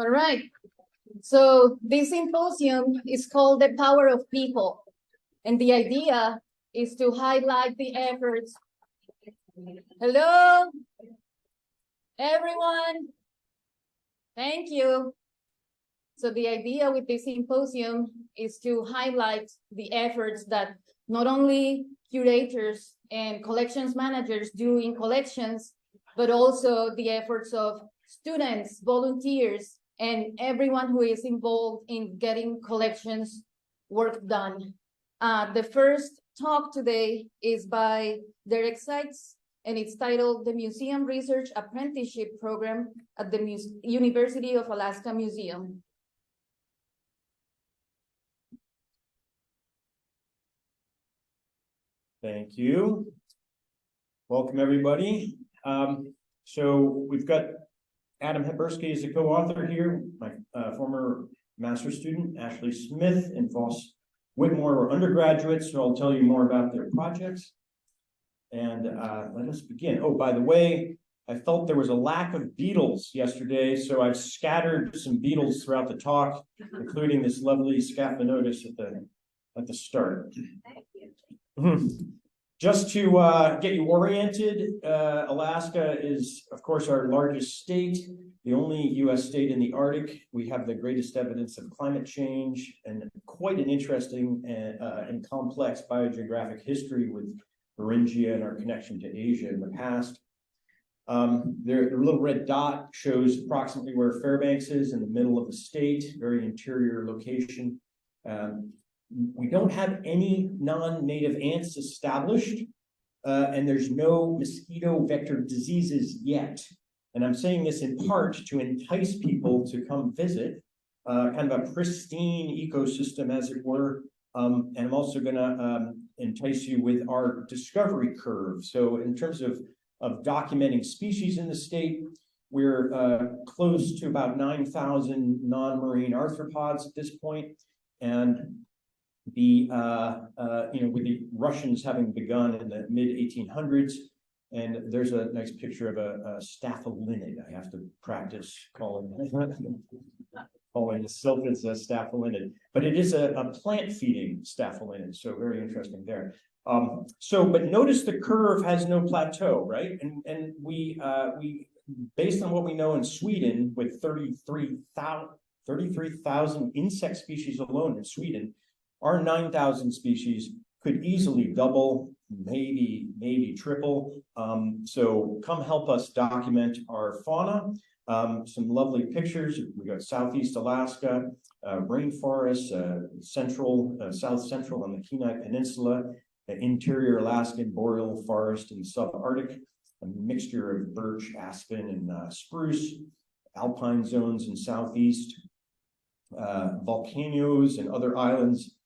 All right. So this symposium is called The Power of People. And the idea is to highlight the efforts. Hello, everyone. Thank you. So the idea with this symposium is to highlight the efforts that not only curators and collections managers do in collections, but also the efforts of students, volunteers, and everyone who is involved in getting collections work done. The first talk today is by Derek Sykes, and it's titled The Museum Research Apprenticeship Program at the University of Alaska Museum. Thank you. Welcome, everybody. So we've got Adam Hebersky as a co-author here, my former master's student, Ashley Smith and Voss Whitmore were undergraduates, so I'll tell you more about their projects. And let us begin. Oh, by the way, I felt there was a lack of beetles yesterday, so I've scattered some beetles throughout the talk, including this lovely Scaphanotis at the start. Thank you. Just to get you oriented, Alaska is, of course, our largest state, the only U.S. state in the Arctic. We have the greatest evidence of climate change and quite an interesting and complex biogeographic history with Beringia and our connection to Asia in the past. The little red dot shows approximately where Fairbanks is in the middle of the state, very interior location. We don't have any non-native ants established, and there's no mosquito vector diseases yet. And I'm saying this in part to entice people to come visit, kind of a pristine ecosystem, as it were. And I'm also going to entice you with our discovery curve. So in terms of documenting species in the state, we're close to about 9,000 non-marine arthropods at this point, and with the Russians having begun in the mid-1800s, and there's a nice picture of a staphylinid. I have to practice calling the sylphids a staphylinid, but it is a plant-feeding staphylinid, so very interesting there. But notice the curve has no plateau, right? And we based on what we know in Sweden, with 33,000 insect species alone in Sweden, our 9,000 species could easily double, maybe triple. So come help us document our fauna. Some lovely pictures. We got Southeast Alaska, rainforests, South Central on the Kenai Peninsula, interior Alaskan boreal forest and subarctic, a mixture of birch, aspen, and spruce, alpine zones in Southeast, volcanoes and other islands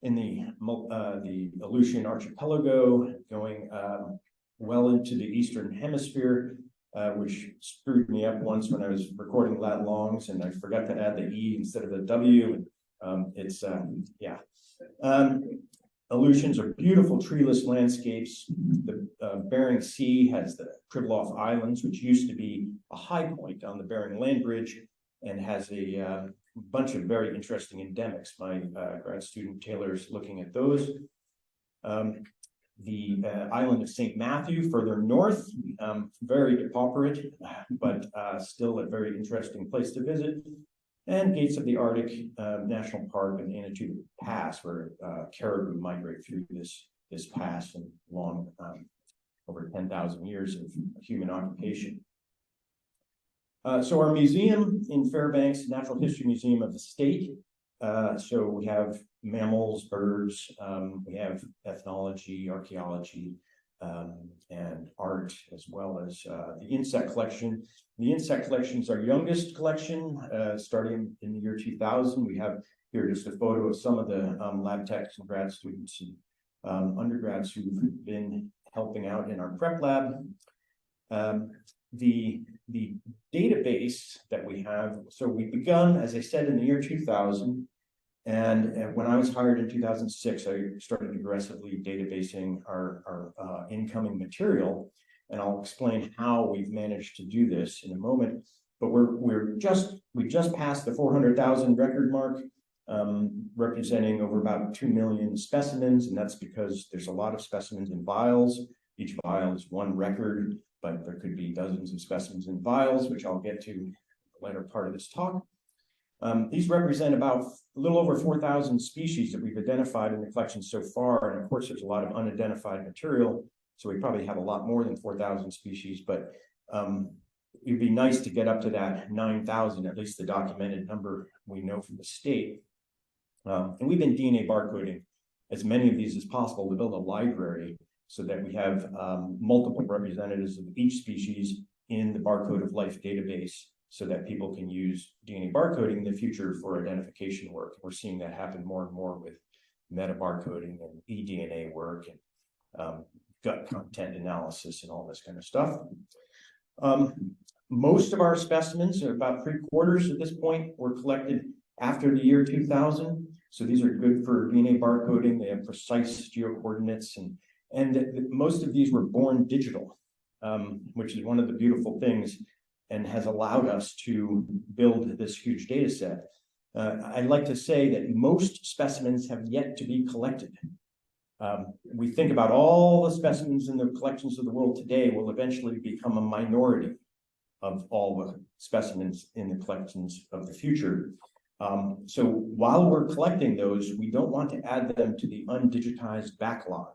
in the Aleutian Archipelago, going well into the Eastern Hemisphere, which screwed me up once when I was recording lat longs, and I forgot to add the E instead of the W. Aleutians are beautiful treeless landscapes. The Bering Sea has the Pribilof Islands, which used to be a high point on the Bering Land Bridge, and has a bunch of very interesting endemics. My grad student Taylor's looking at those. The island of St. Matthew further north, very depauperate, but still a very interesting place to visit. And Gates of the Arctic National Park and Anatutu Pass, where caribou migrate through this pass and long over 10,000 years of human occupation. So our museum in Fairbanks, Natural History Museum of the state. So we have mammals, birds, we have ethnology, archaeology, and art, as well as the insect collection. The insect collection is our youngest collection, starting in the year 2000. We have here just a photo of some of the lab techs and grad students and undergrads who've been helping out in our prep lab. The database that we have, so we begun, as I said, in the year 2000, and when I was hired in 2006, I started aggressively databasing our incoming material, and I'll explain how we've managed to do this in a moment. but we just passed the 400,000 record mark, representing over about 2 million specimens, and that's because there's a lot of specimens in vials. Each vial is one record, but there could be dozens of specimens in vials, which I'll get to in the later part of this talk. These represent about a little over 4,000 species that we've identified in the collection so far, and of course there's a lot of unidentified material, so we probably have a lot more than 4,000 species, but it'd be nice to get up to that 9,000, at least the documented number we know from the state. And we've been DNA barcoding as many of these as possible to build a library so that we have multiple representatives of each species in the Barcode of Life database so that people can use DNA barcoding in the future for identification work. We're seeing that happen more and more with meta-barcoding and eDNA work and gut content analysis and all this kind of stuff. Most of our specimens, about 3/4 at this point, were collected after the year 2000. So these are good for DNA barcoding. They have precise geocoordinates, and most of these were born digital, which is one of the beautiful things and has allowed us to build this huge data set. I'd like to say that most specimens have yet to be collected. We think about all the specimens in the collections of the world today will eventually become a minority of all the specimens in the collections of the future. So while we're collecting those, we don't want to add them to the undigitized backlog.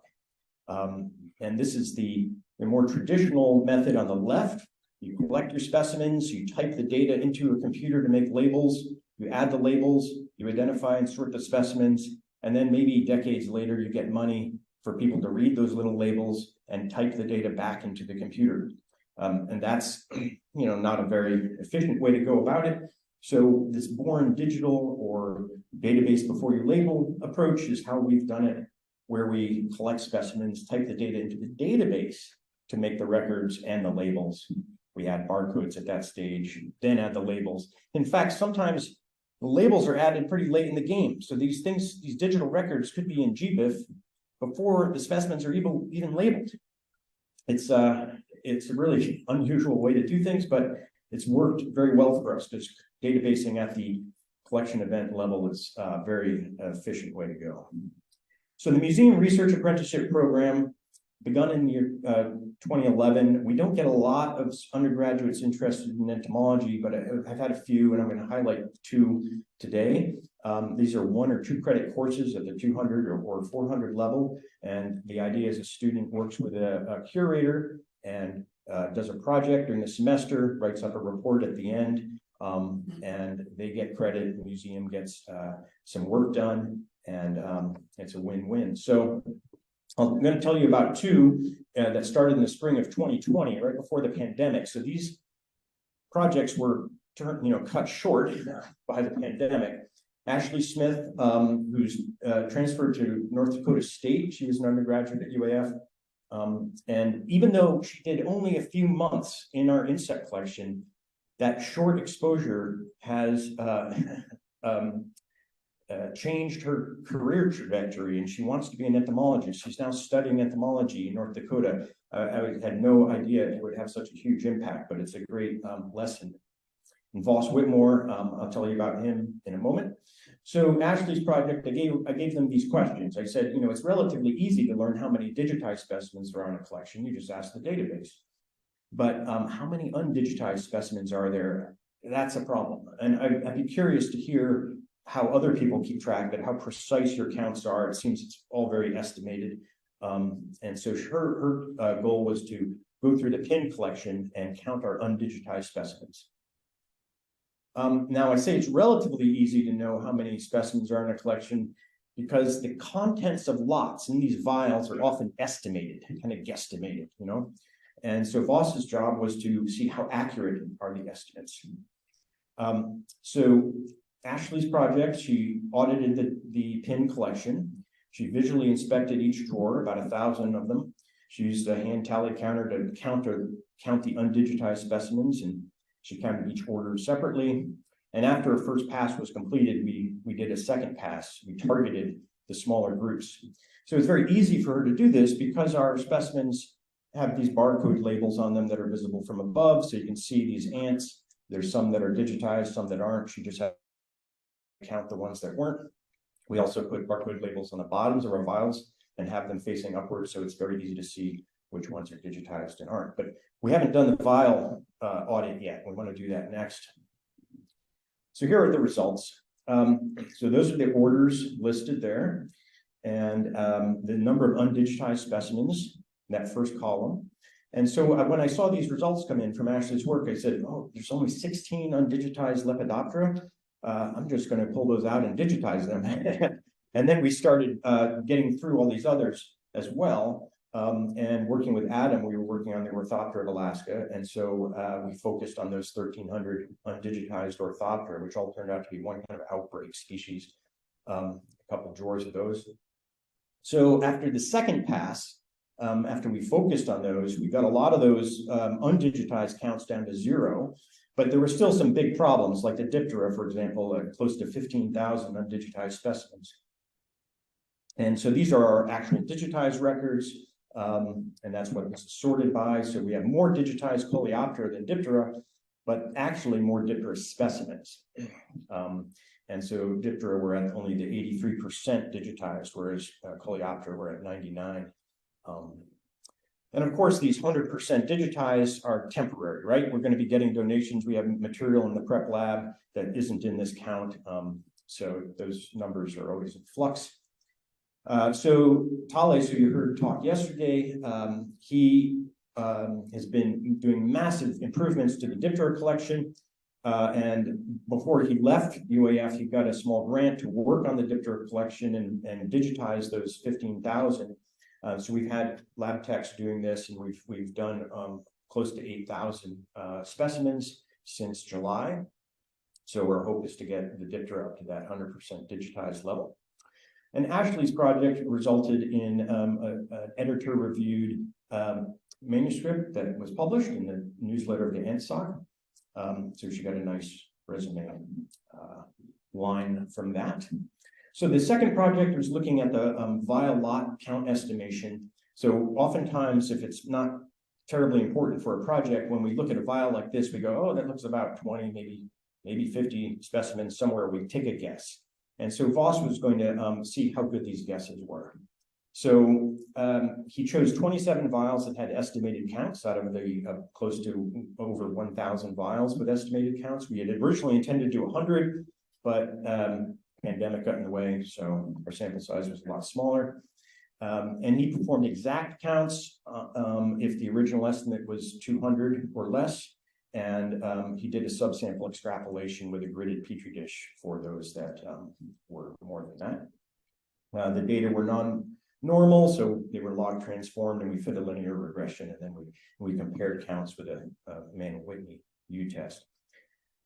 And this is the more traditional method on the left. You collect your specimens, you type the data into a computer to make labels, you add the labels, you identify and sort the specimens, and then maybe decades later, you get money for people to read those little labels and type the data back into the computer. And that's not a very efficient way to go about it. So this born digital or database before you label approach is how we've done it, where we collect specimens, type the data into the database to make the records and the labels. We add barcodes at that stage, then add the labels. In fact, sometimes the labels are added pretty late in the game. So these digital records could be in GBIF before the specimens are even labeled. It's a really unusual way to do things, but it's worked very well for us because databasing at the collection event level is a very efficient way to go. So the Museum Research Apprenticeship Program begun in the year 2011. We don't get a lot of undergraduates interested in entomology, but I've had a few, and I'm going to highlight 2 today. These are 1 or 2 credit courses at the 200 or 400 level, and the idea is a student works with a curator and does a project during the semester, writes up a report at the end, and they get credit. The museum gets some work done, and it's a win-win. So I'm going to tell you about 2 that started in the spring of 2020, right before the pandemic. So these projects were cut short by the pandemic. Ashley Smith, who's transferred to North Dakota State, she was an undergraduate at UAF. And even though she did only a few months in our insect collection, that short exposure has changed her career trajectory, and she wants to be an entomologist. She's now studying entomology in North Dakota. I had no idea it would have such a huge impact, but it's a great lesson. And Voss Whitmore, I'll tell you about him in a moment. So Ashley's project, I gave them these questions. I said, it's relatively easy to learn how many digitized specimens are on a collection. You just ask the database. But how many undigitized specimens are there? That's a problem. And I'd be curious to hear how other people keep track of it, how precise your counts are. It seems it's all very estimated. And so her goal was to go through the PIN collection and count our undigitized specimens. Now I say it's relatively easy to know how many specimens are in a collection because the contents of lots in these vials are often estimated, kind of guesstimated, And so Voss's job was to see how accurate are the estimates. So Ashley's project, she audited the PIN collection. She visually inspected each drawer, about 1,000 of them. She used a hand tally counter to count the undigitized specimens, and she counted each order separately. And after a first pass was completed, we did a second pass. We targeted the smaller groups. So it's very easy for her to do this because our specimens have these barcode labels on them that are visible from above. So you can see these ants There's some that are digitized, some that aren't. You just have to count the ones that weren't. We also put barcode labels on the bottoms of our vials and have them facing upwards, so it's very easy to see which ones are digitized and aren't. But we haven't done the vial audit yet. We want to do that next. So here are the results. So those are the orders listed there, and the number of undigitized specimens in that first column. And so when I saw these results come in from Ashley's work, I said, oh, there's only 16 undigitized Lepidoptera. I'm just going to pull those out and digitize them. And then we started getting through all these others as well. And working with Adam, we were working on the Orthoptera of Alaska. And so we focused on those 1,300 undigitized Orthoptera, which all turned out to be one kind of outbreak species, a couple drawers of those. So after the second pass, after we focused on those, we got a lot of those undigitized counts down to 0. But there were still some big problems, like the Diptera, for example, close to 15,000 undigitized specimens. And so these are our actual digitized records, and that's what this is sorted by. So we have more digitized Coleoptera than Diptera, but actually more Diptera specimens. And so Diptera, we're at only the 83% digitized, whereas Coleoptera, we're at 99%. And of course, these 100% digitized are temporary, right? We're going to be getting donations. We have material in the prep lab that isn't in this count. So those numbers are always in flux. So Thales, who you heard talk yesterday, he has been doing massive improvements to the Diptera collection. And before he left UAF, he got a small grant to work on the Diptera collection and digitize those 15,000. So we've had lab techs doing this, and we've done close to 8,000 specimens since July. So our hope is to get the Diptera up to that 100% digitized level. And Ashley's project resulted in an editor-reviewed manuscript that was published in the newsletter of the NSOC. So she got a nice resume line from that. So the second project was looking at the vial lot count estimation. So oftentimes, if it's not terribly important for a project, when we look at a vial like this, we go, oh, that looks about 20, maybe 50 specimens somewhere. We take a guess. And so Voss was going to see how good these guesses were. So he chose 27 vials that had estimated counts out of the close to over 1,000 vials with estimated counts. We had originally intended to do 100, but pandemic got in the way, so our sample size was a lot smaller. And he performed exact counts if the original estimate was 200 or less. And he did a subsample extrapolation with a gridded petri dish for those that were more than that. The data were non-normal, so they were log transformed, and we fit a linear regression, and then we compared counts with a Mann-Whitney U-test.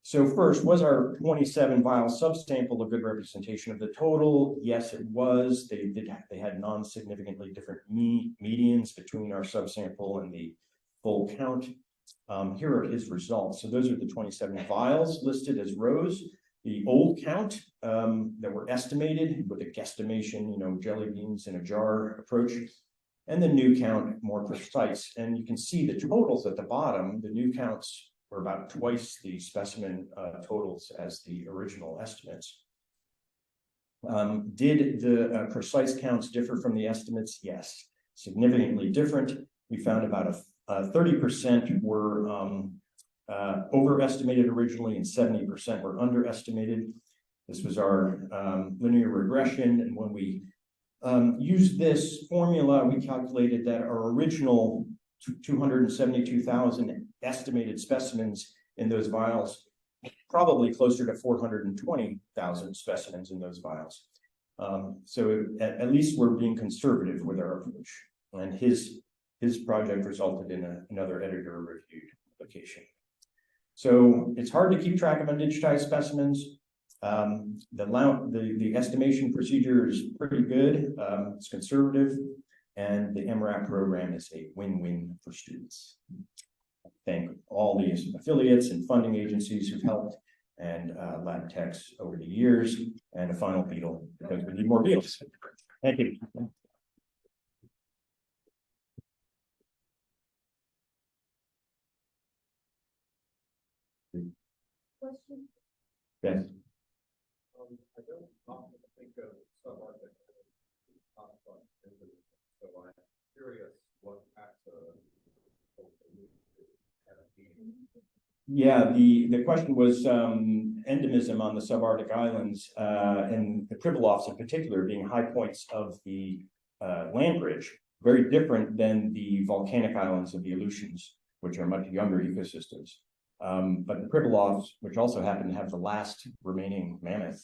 So first, was our 27 vial subsample a good representation of the total? Yes, it was. They had non-significantly different medians between our subsample and the full count. Here are his results. So those are the 27 vials listed as rows. The old count that were estimated with a guesstimation, jelly beans in a jar approach, and the new count more precise. And you can see the totals at the bottom. The new counts were about twice the specimen totals as the original estimates. Did the precise counts differ from the estimates? Yes, significantly different. We found about 30% were overestimated originally, and 70% were underestimated. This was our linear regression, and when we used this formula, we calculated that our original 272,000 estimated specimens in those vials, probably closer to 420,000 specimens in those vials. So at least we're being conservative with our approach. And his project resulted in another editor-reviewed publication. So it's hard to keep track of undigitized specimens. The estimation procedure is pretty good. It's conservative. And the MRAP program is a win-win for students. Thank all the affiliates and funding agencies who've helped, and lab techs over the years, and a final beetle, because we need more beetles. Thank you. question? Yes. I don't often think of subarctic so I'm curious what taxa. Yeah, the question was endemism on the subarctic islands and the Pribilofs in particular being high points of the land bridge, very different than the volcanic islands of the Aleutians, which are much younger ecosystems. But the Pribilofs, which also happen to have the last remaining mammoth,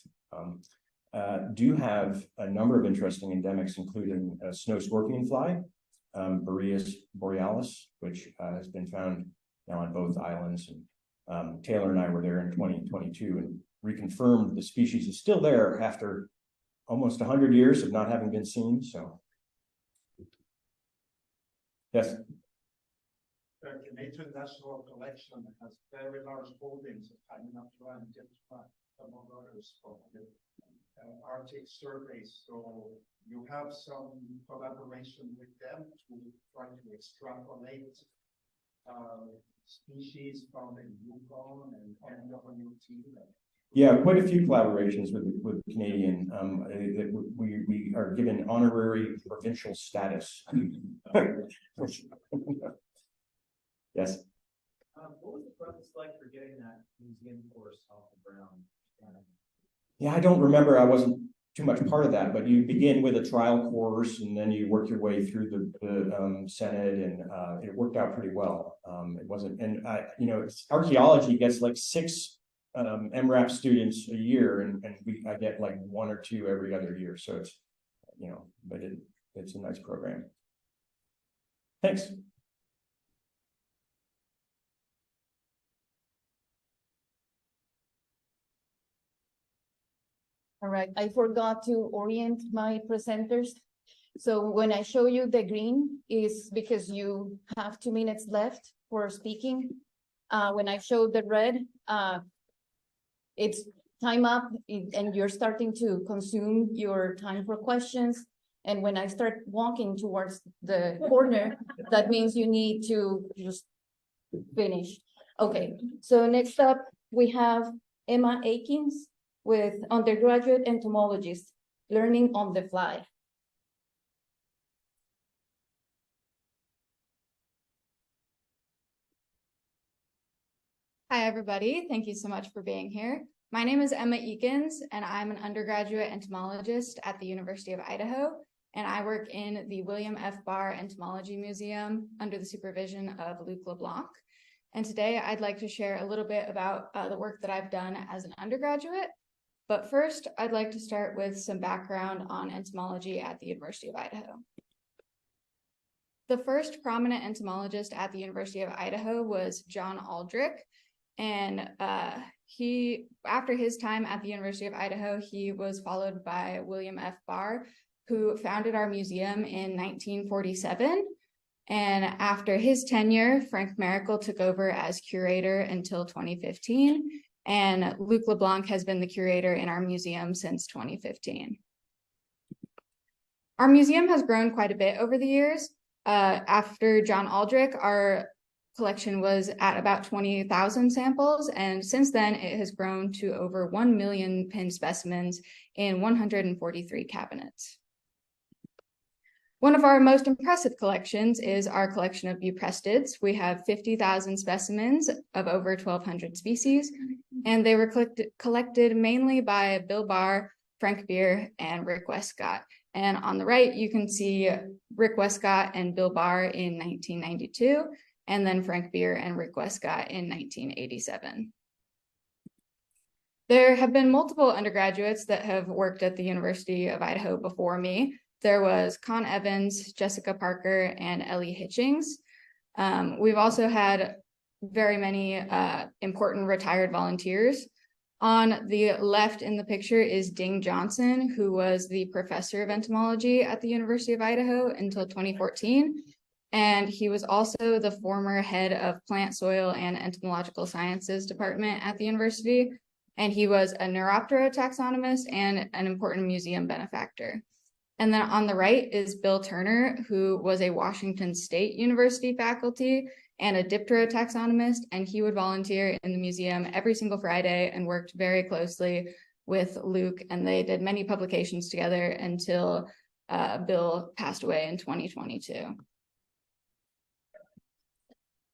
do have a number of interesting endemics, including a snow scorpion fly, Boreas borealis, which has been found now on both islands. And Taylor and I were there in 2022 and reconfirmed the species is still there after almost 100 years of not having been seen. So, yes. The Canadian National Collection has very large holdings of Hymenoptera and Diptera, among others, from the Arctic surveys. So you have some collaboration with them to try to extrapolate species found in Yukon and NWT. Yeah, quite a few collaborations with Canadian. We are given honorary provincial status. Yes. What was the process like for getting that museum course off the ground? Yeah, I don't remember. I wasn't too much part of that, but you begin with a trial course and then you work your way through the Senate, and it worked out pretty well. It wasn't, and archaeology gets like 6 MRAP students a year, and I get like 1 or 2 every other year. So it's, but it's a nice program. Thanks. All right, I forgot to orient my presenters. So when I show you the green is because you have 2 minutes left for speaking. When I show the red, it's time up and you're starting to consume your time for questions. And when I start walking towards the corner, that means you need to just finish. Okay, so next up we have Emma Akins with undergraduate entomologist, learning on the fly. Hi, everybody. Thank you so much for being here. My name is Emma Ekins, and I'm an undergraduate entomologist at the University of Idaho, and I work in the William F. Barr Entomology Museum under the supervision of Luc LeBlanc. And today I'd like to share a little bit about the work that I've done as an undergraduate. But first, I'd like to start with some background on entomology at the University of Idaho. The first prominent entomologist at the University of Idaho was John Aldrich. And after his time at the University of Idaho, he was followed by William F. Barr, who founded our museum in 1947. And after his tenure, Frank Miracle took over as curator until 2015. And Luc LeBlanc has been the curator in our museum since 2015. Our museum has grown quite a bit over the years. After John Aldrich, our collection was at about 20,000 samples, and since then it has grown to over 1 million pin specimens in 143 cabinets. One of our most impressive collections is our collection of Buprestids. We have 50,000 specimens of over 1,200 species, and they were collected mainly by Bill Barr, Frank Beer, and Rick Westcott. And on the right, you can see Rick Westcott and Bill Barr in 1992, and then Frank Beer and Rick Westcott in 1987. There have been multiple undergraduates that have worked at the University of Idaho before me. There was Con Evans, Jessica Parker, and Ellie Hitchings. We've also had very many important retired volunteers. On the left in the picture is Ding Johnson, who was the professor of entomology at the University of Idaho until 2014. And he was also the former head of plant, soil, and entomological sciences department at the university. And he was a Neuroptera taxonomist and an important museum benefactor. And then on the right is Bill Turner, who was a Washington State University faculty and a diptera taxonomist, and he would volunteer in the museum every single Friday and worked very closely with Luke, and they did many publications together until Bill passed away in 2022.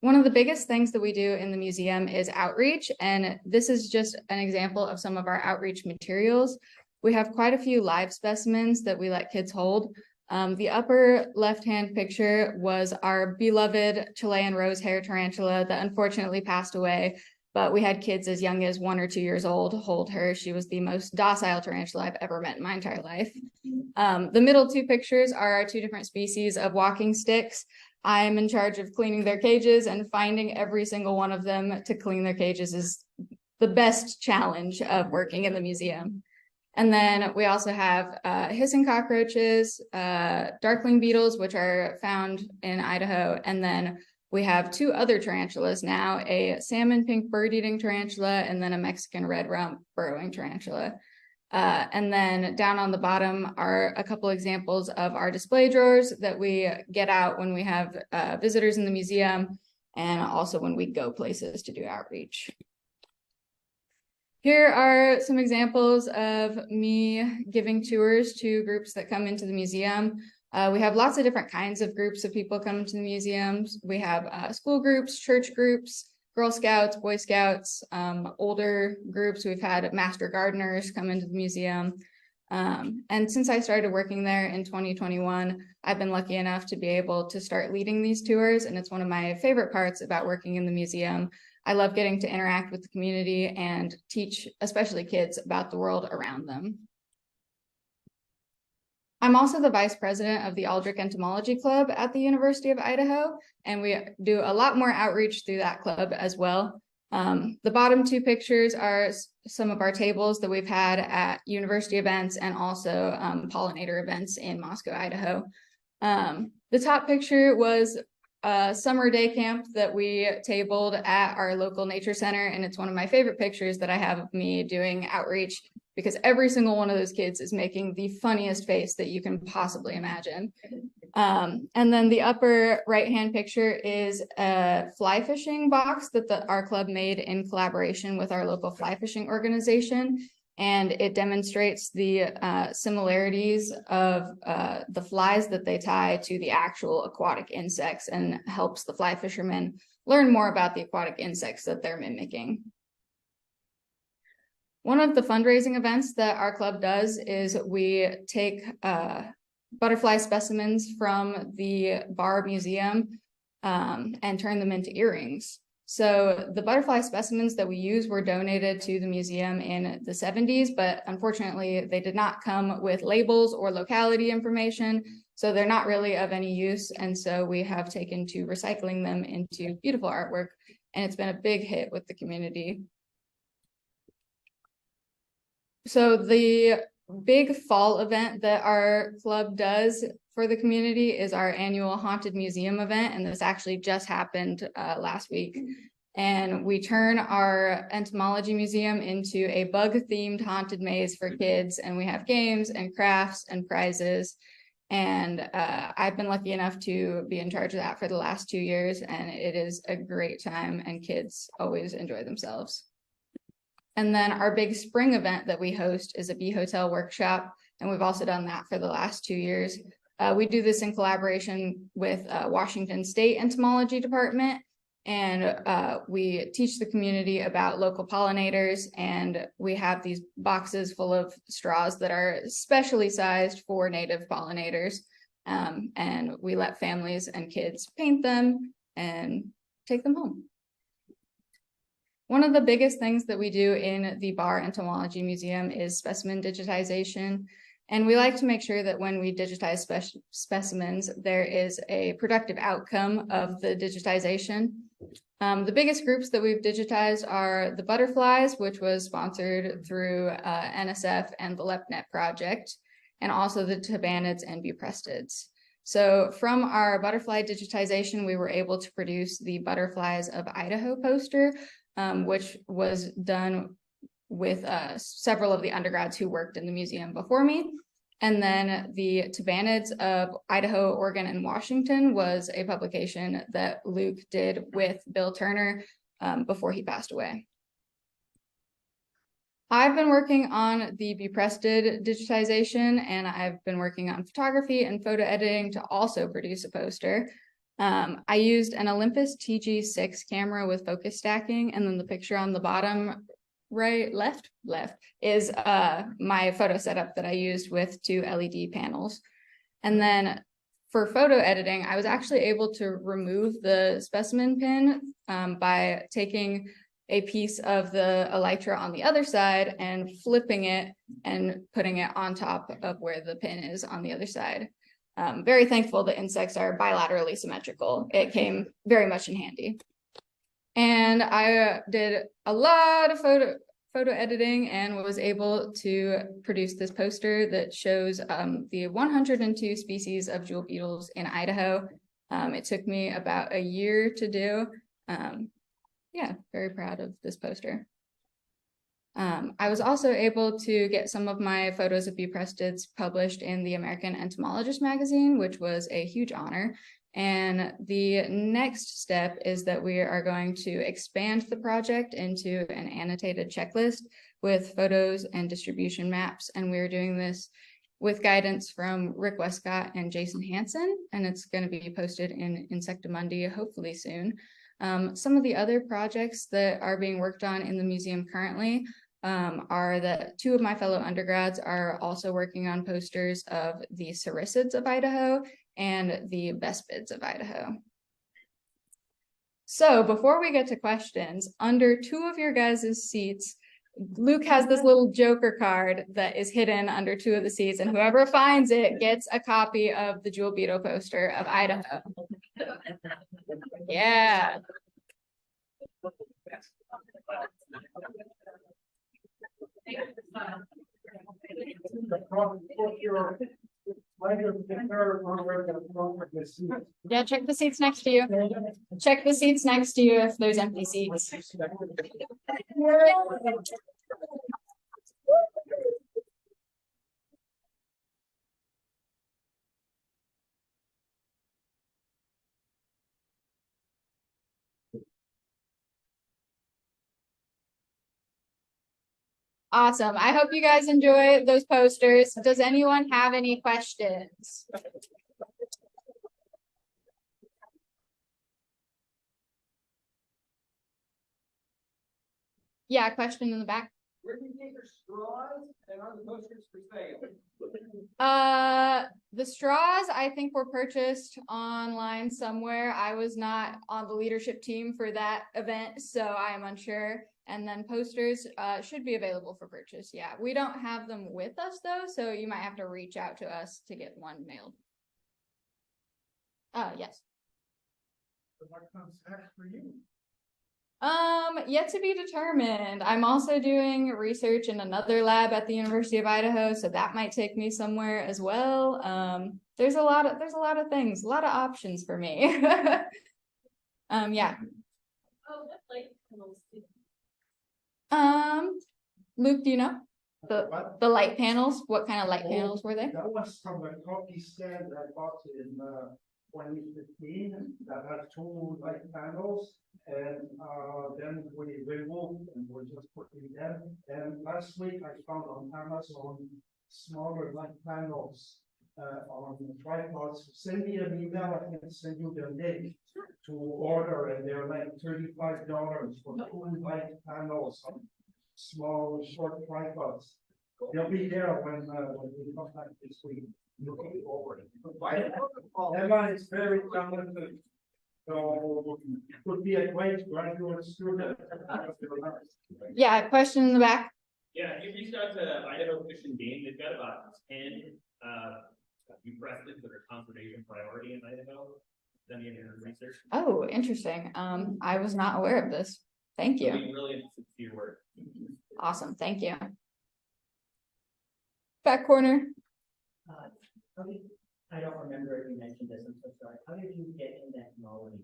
One of the biggest things that we do in the museum is outreach, and this is just an example of some of our outreach materials. We have quite a few live specimens that we let kids hold. The upper left-hand picture was our beloved Chilean rose hair tarantula that unfortunately passed away, but we had kids as young as 1 or 2 years old hold her. She was the most docile tarantula I've ever met in my entire life. The middle 2 pictures are our 2 different species of walking sticks. I'm in charge of cleaning their cages, and finding every single one of them to clean their cages is the best challenge of working in the museum. And then we also have hissing cockroaches, darkling beetles, which are found in Idaho. And then we have 2 other tarantulas now, a salmon pink bird-eating tarantula, and then a Mexican red rump burrowing tarantula. And then down on the bottom are a couple examples of our display drawers that we get out when we have visitors in the museum, and also when we go places to do outreach. Here are some examples of me giving tours to groups that come into the museum. We have lots of different kinds of groups of people coming to the museums. We have school groups, church groups, Girl Scouts, Boy Scouts, older groups. We've had master gardeners come into the museum. And since I started working there in 2021, I've been lucky enough to be able to start leading these tours. And it's one of my favorite parts about working in the museum. I love getting to interact with the community and teach, especially kids, about the world around them. I'm also the vice president of the Aldrich Entomology Club at the University of Idaho, and we do a lot more outreach through that club as well. The bottom 2 pictures are some of our tables that we've had at university events and also pollinator events in Moscow, Idaho. The top picture was a summer day camp that we tabled at our local nature center, and it's one of my favorite pictures that I have of me doing outreach, because every single one of those kids is making the funniest face that you can possibly imagine. And then the upper right-hand picture is a fly fishing box that our club made in collaboration with our local fly fishing organization. And it demonstrates the similarities of the flies that they tie to the actual aquatic insects, and helps the fly fishermen learn more about the aquatic insects that they're mimicking. One of the fundraising events that our club does is we take butterfly specimens from the Barr Museum and turn them into earrings. So the butterfly specimens that we use were donated to the museum in the 70s, but unfortunately they did not come with labels or locality information, so they're not really of any use. And so we have taken to recycling them into beautiful artwork, and it's been a big hit with the community. So the big fall event that our club does for the community is our annual Haunted Museum event, and this actually just happened last week. And we turn our entomology museum into a bug-themed haunted maze for kids, and we have games and crafts and prizes. And I've been lucky enough to be in charge of that for the last 2 years, and it is a great time, and kids always enjoy themselves. And then our big spring event that we host is a bee hotel workshop, and we've also done that for the last 2 years. We do this in collaboration with Washington State Entomology Department, and we teach the community about local pollinators, and we have these boxes full of straws that are specially sized for native pollinators, and we let families and kids paint them and take them home. One of the biggest things that we do in the Barr Entomology Museum is specimen digitization. And we like to make sure that when we digitize specimens, there is a productive outcome of the digitization. The biggest groups that we've digitized are the butterflies, which was sponsored through NSF and the LepNet project, and also the tabanids and buprestids. So from our butterfly digitization, we were able to produce the Butterflies of Idaho poster, which was done with several of the undergrads who worked in the museum before me. And then the Tabanids of Idaho, Oregon, and Washington was a publication that Luke did with Bill Turner before he passed away. I've been working on the Buprested digitization, and I've been working on photography and photo editing to also produce a poster. I used an Olympus TG6 camera with focus stacking, and then the picture on the bottom left is my photo setup that I used with 2 LED panels. And then for photo editing, I was actually able to remove the specimen pin by taking a piece of the elytra on the other side and flipping it and putting it on top of where the pin is on the other side. Very thankful the insects are bilaterally symmetrical. It came very much in handy. And I did a lot of photo editing and was able to produce this poster that shows the 102 species of jewel beetles in Idaho. It took me about a year to do. Yeah, very proud of this poster. I was also able to get some of my photos of Buprestids published in the American Entomologist magazine, which was a huge honor. And the next step is that we are going to expand the project into an annotated checklist with photos and distribution maps. And we're doing this with guidance from Rick Westcott and Jason Hansen, and it's going to be posted in Insectamundi hopefully soon. Some of the other projects that are being worked on in the museum currently are that 2 of my fellow undergrads are also working on posters of the Saricids of Idaho and the Vespids of Idaho. So before we get to questions, under 2 of your guys' seats, Luke has this little joker card that is hidden under 2 of the seats, and whoever finds it gets a copy of the jewel beetle poster of Idaho. Yeah. Yeah, check the seats next to you. Check the seats next to you if there's empty seats. Awesome. I hope you guys enjoy those posters. Does anyone have any questions? Yeah, question in the back. Where do you get your straws and are the posters for sale? The straws I think were purchased online somewhere. I was not on the leadership team for that event, so I am unsure. And then posters should be available for purchase. Yeah, we don't have them with us though, so you might have to reach out to us to get one mailed. Yes. What comes next for you? Yet to be determined. I'm also doing research in another lab at the University of Idaho, so that might take me somewhere as well. There's a lot of things, a lot of options for me. Yeah. Oh, that's like Luke, do you know the light panels? What kind of light panels were they? That was from a coffee stand I bought in 2015 that had 2 light panels, and then we removed and we're just putting them. And last week I found on Amazon smaller light panels on tripods. Send me an email, I can send you the link to order, and they're like $35 for 2 light panels on small short tripods. They'll be there when we come back this week. Looking forward. Emma is very talented, so could be a great graduate student. Yeah, question in the back. Yeah, you reached out to Idaho Fish and Game. They've got about 10 Buprestids that are conservation priority in Idaho. Done any research? Oh, interesting. I was not aware of this. Thank you. I'm really interested to see your work. Awesome. Thank you. Back corner. I don't remember if you mentioned this, I'm so sorry. How did you get into entomology?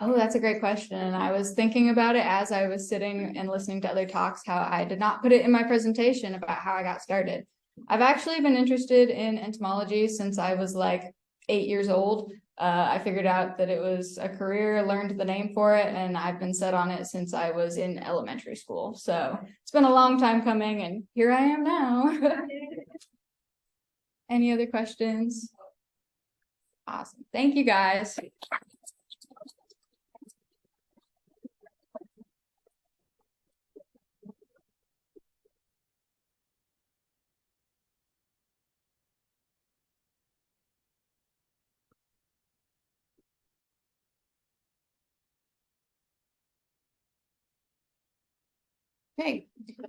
Oh, that's a great question. And I was thinking about it as I was sitting and listening to other talks, how I did not put it in my presentation about how I got started. I've actually been interested in entomology since I was like 8 years old. I figured out that it was a career, learned the name for it, and I've been set on it since I was in elementary school. So it's been a long time coming, and here I am now. Any other questions? Awesome. Thank you, guys. Okay,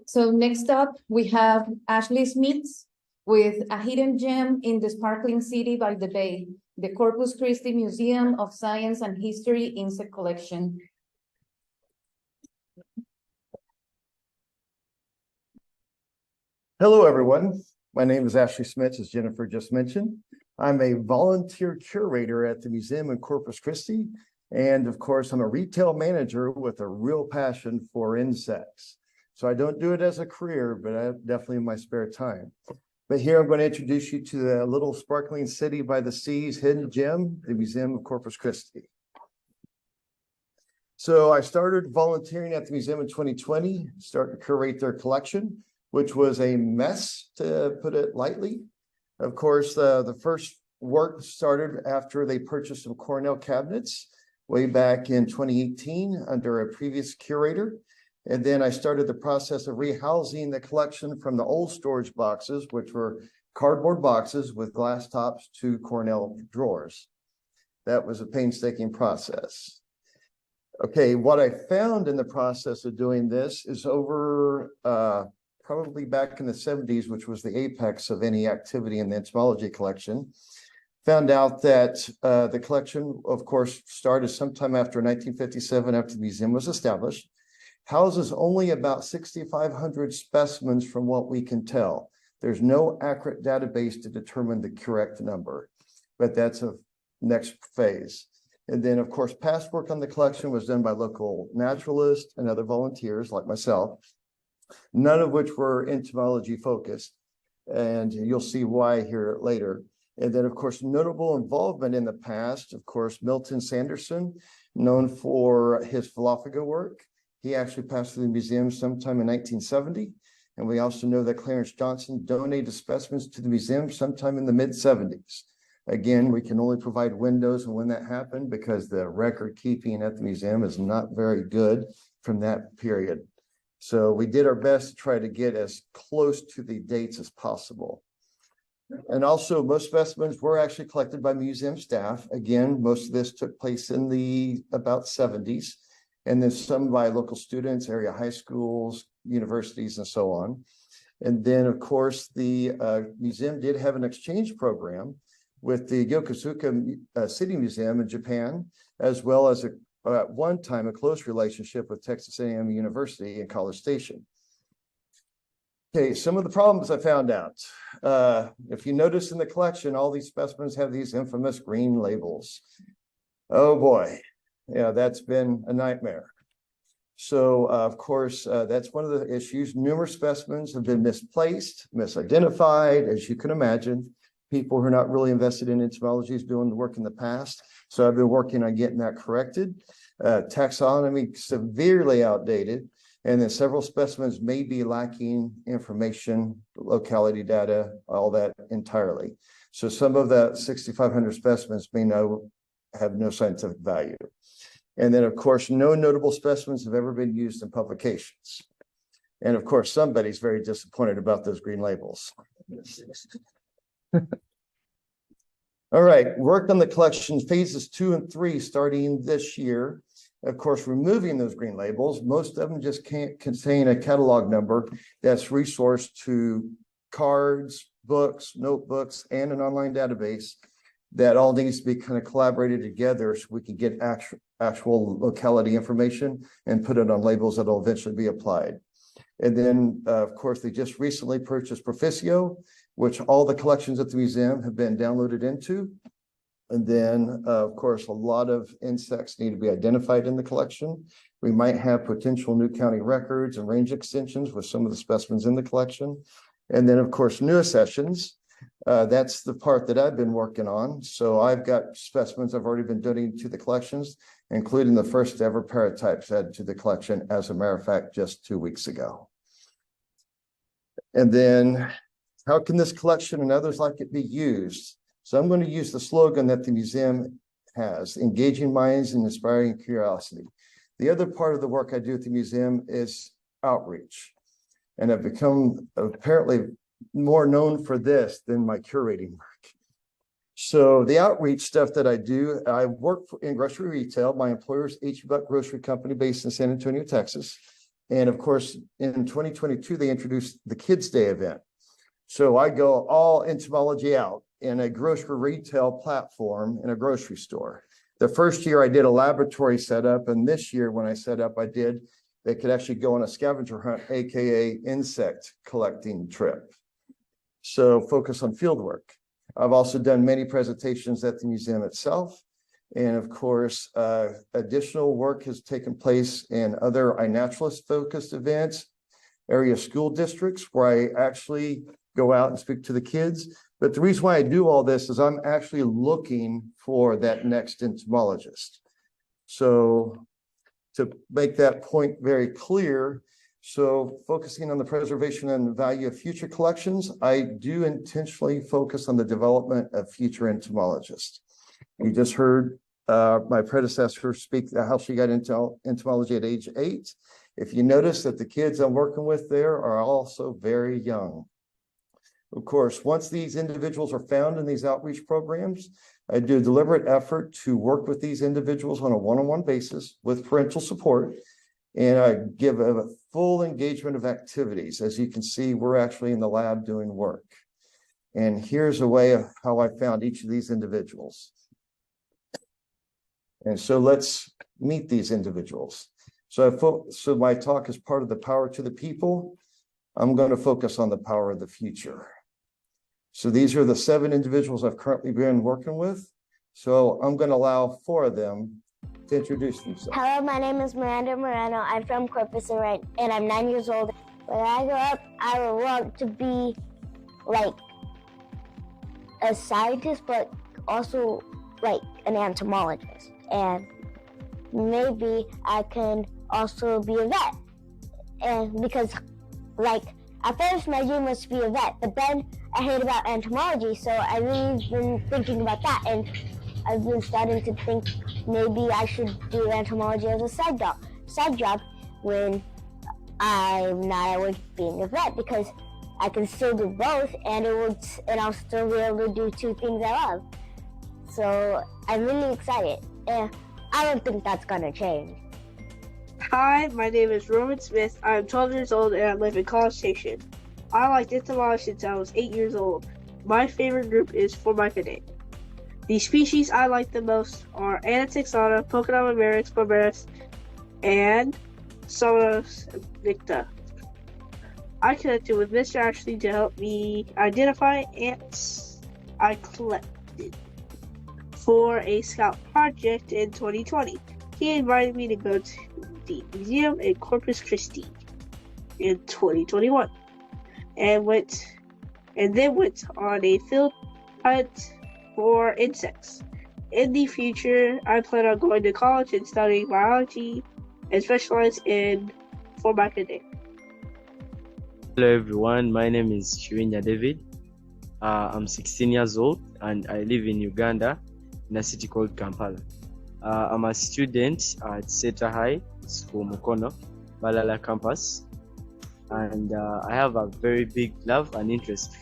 so next up, we have Ashley Smith with a hidden gem in the sparkling city by the bay, the Corpus Christi Museum of Science and History Insect Collection. Hello, everyone. My name is Ashley Smith, as Jennifer just mentioned. I'm a volunteer curator at the museum in Corpus Christi. And of course, I'm a retail manager with a real passion for insects. So I don't do it as a career, but I definitely in my spare time. But here I'm going to introduce you to the little sparkling city by the sea's hidden gem, the Museum of Corpus Christi. So I started volunteering at the museum in 2020, started to curate their collection, which was a mess, to put it lightly. Of course, the first work started after they purchased some Cornell cabinets way back in 2018 under a previous curator. And then I started the process of rehousing the collection from the old storage boxes, which were cardboard boxes with glass tops to Cornell drawers. That was a painstaking process. Okay, what I found in the process of doing this is over probably back in the 70s, which was the apex of any activity in the entomology collection, found out that the collection, of course, started sometime after 1957, after the museum was established, houses only about 6,500 specimens from what we can tell. There's no accurate database to determine the correct number, but that's a next phase. And then, of course, past work on the collection was done by local naturalists and other volunteers like myself, none of which were entomology focused. And you'll see why here later. And then, of course, notable involvement in the past, of course, Milton Sanderson, known for his Philofaga work. He actually passed through the museum sometime in 1970. And we also know that Clarence Johnson donated specimens to the museum sometime in the mid-70s. Again, we can only provide windows on when that happened because the record keeping at the museum is not very good from that period. So we did our best to try to get as close to the dates as possible. And also, most specimens were actually collected by museum staff. Again, most of this took place in the about 70s, and then some by local students, area high schools, universities, and so on. And then, of course, the museum did have an exchange program with the Yokosuka City Museum in Japan, as well as at one time a close relationship with Texas A&M University in College Station. Okay, some of the problems I found out. If you notice in the collection, all these specimens have these infamous green labels. Oh boy, yeah, that's been a nightmare. So, of course, that's one of the issues. Numerous specimens have been misplaced, misidentified, as you can imagine. People who are not really invested in entomology is doing the work in the past. So I've been working on getting that corrected. Taxonomy severely outdated. And then several specimens may be lacking information, locality data, all that entirely. So some of the 6,500 specimens may have no scientific value. And then, of course, no notable specimens have ever been used in publications. And of course, somebody's very disappointed about those green labels. All right, worked on the collection phases 2 and 3 starting this year. Of course, removing those green labels, most of them just can't contain a catalog number that's resourced to cards, books, notebooks, and an online database that all needs to be kind of collaborated together so we can get actual locality information and put it on labels that will eventually be applied. And then, of course, they just recently purchased Proficio, which all the collections at the museum have been downloaded into. And then, of course, a lot of insects need to be identified in the collection. We might have potential new county records and range extensions with some of the specimens in the collection. And then, of course, new accessions. That's the part that I've been working on. So I've got specimens I've already been donating to the collections, including the first ever paratypes added to the collection, as a matter of fact, just 2 weeks ago. And then, how can this collection and others like it be used? So I'm going to use the slogan that the museum has: engaging minds and inspiring curiosity. The other part of the work I do at the museum is outreach. And I've become apparently more known for this than my curating work. So the outreach stuff that I do, I work in grocery retail. My employer is H. Buck Grocery Company based in San Antonio, Texas. And of course, in 2022, they introduced the Kids Day event. So I go all entomology out in a grocery retail platform in a grocery store. The first year I did a laboratory setup, and this year when I set up, they could actually go on a scavenger hunt, AKA insect collecting trip. So focus on field work. I've also done many presentations at the museum itself. And of course, additional work has taken place in other iNaturalist focused events, area school districts, where I actually go out and speak to the kids. But the reason why I do all this is I'm actually looking for that next entomologist. So to make that point very clear, so focusing on the preservation and value of future collections, I do intentionally focus on the development of future entomologists. You just heard my predecessor speak how she got into entomology at age 8. If you notice that the kids I'm working with there are also very young. Of course, once these individuals are found in these outreach programs, I do a deliberate effort to work with these individuals on a one-on-one basis with parental support, and I give a full engagement of activities. As you can see, we're actually in the lab doing work. And here's a way of how I found each of these individuals. And so let's meet these individuals. So my talk is part of the power to the people. I'm going to focus on the power of the future. So these are the 7 individuals I've currently been working with. So I'm going to allow 4 of them to introduce themselves. Hello, my name is Miranda Moreno. I'm from Corpus and I'm 9 years old. When I grow up, I would want to be like a scientist, but also like an entomologist. And maybe I can also be a vet. And because like at first my dream was to be a vet, but then I heard about entomology, so I really been thinking about that, and I've been starting to think maybe I should do entomology as a side job when I'm not at work being a vet, because I can still do both, and I'll still be able to do 2 things I love. So I'm really excited, and I don't think that's gonna change. Hi, my name is Roman Smith. I'm 12 years old and I live in College Station. I liked entomology since I was 8 years old. My favorite group is Formica. The species I like the most are Anatixana, Poconomymerex barbarus, and Sonos nicta. I connected with Mr. Ashley to help me identify ants I collected for a scout project in 2020. He invited me to go to the museum in Corpus Christi in 2021 and then went on a field hunt for insects. In the future, I plan on going to college and studying biology and specialize in Formica. Hello everyone, my name is Chiwinya David. I'm 16 years old and I live in Uganda in a city called Kampala. I'm a student at Seta High School Mukono, Balala campus, and I have a very big love and interest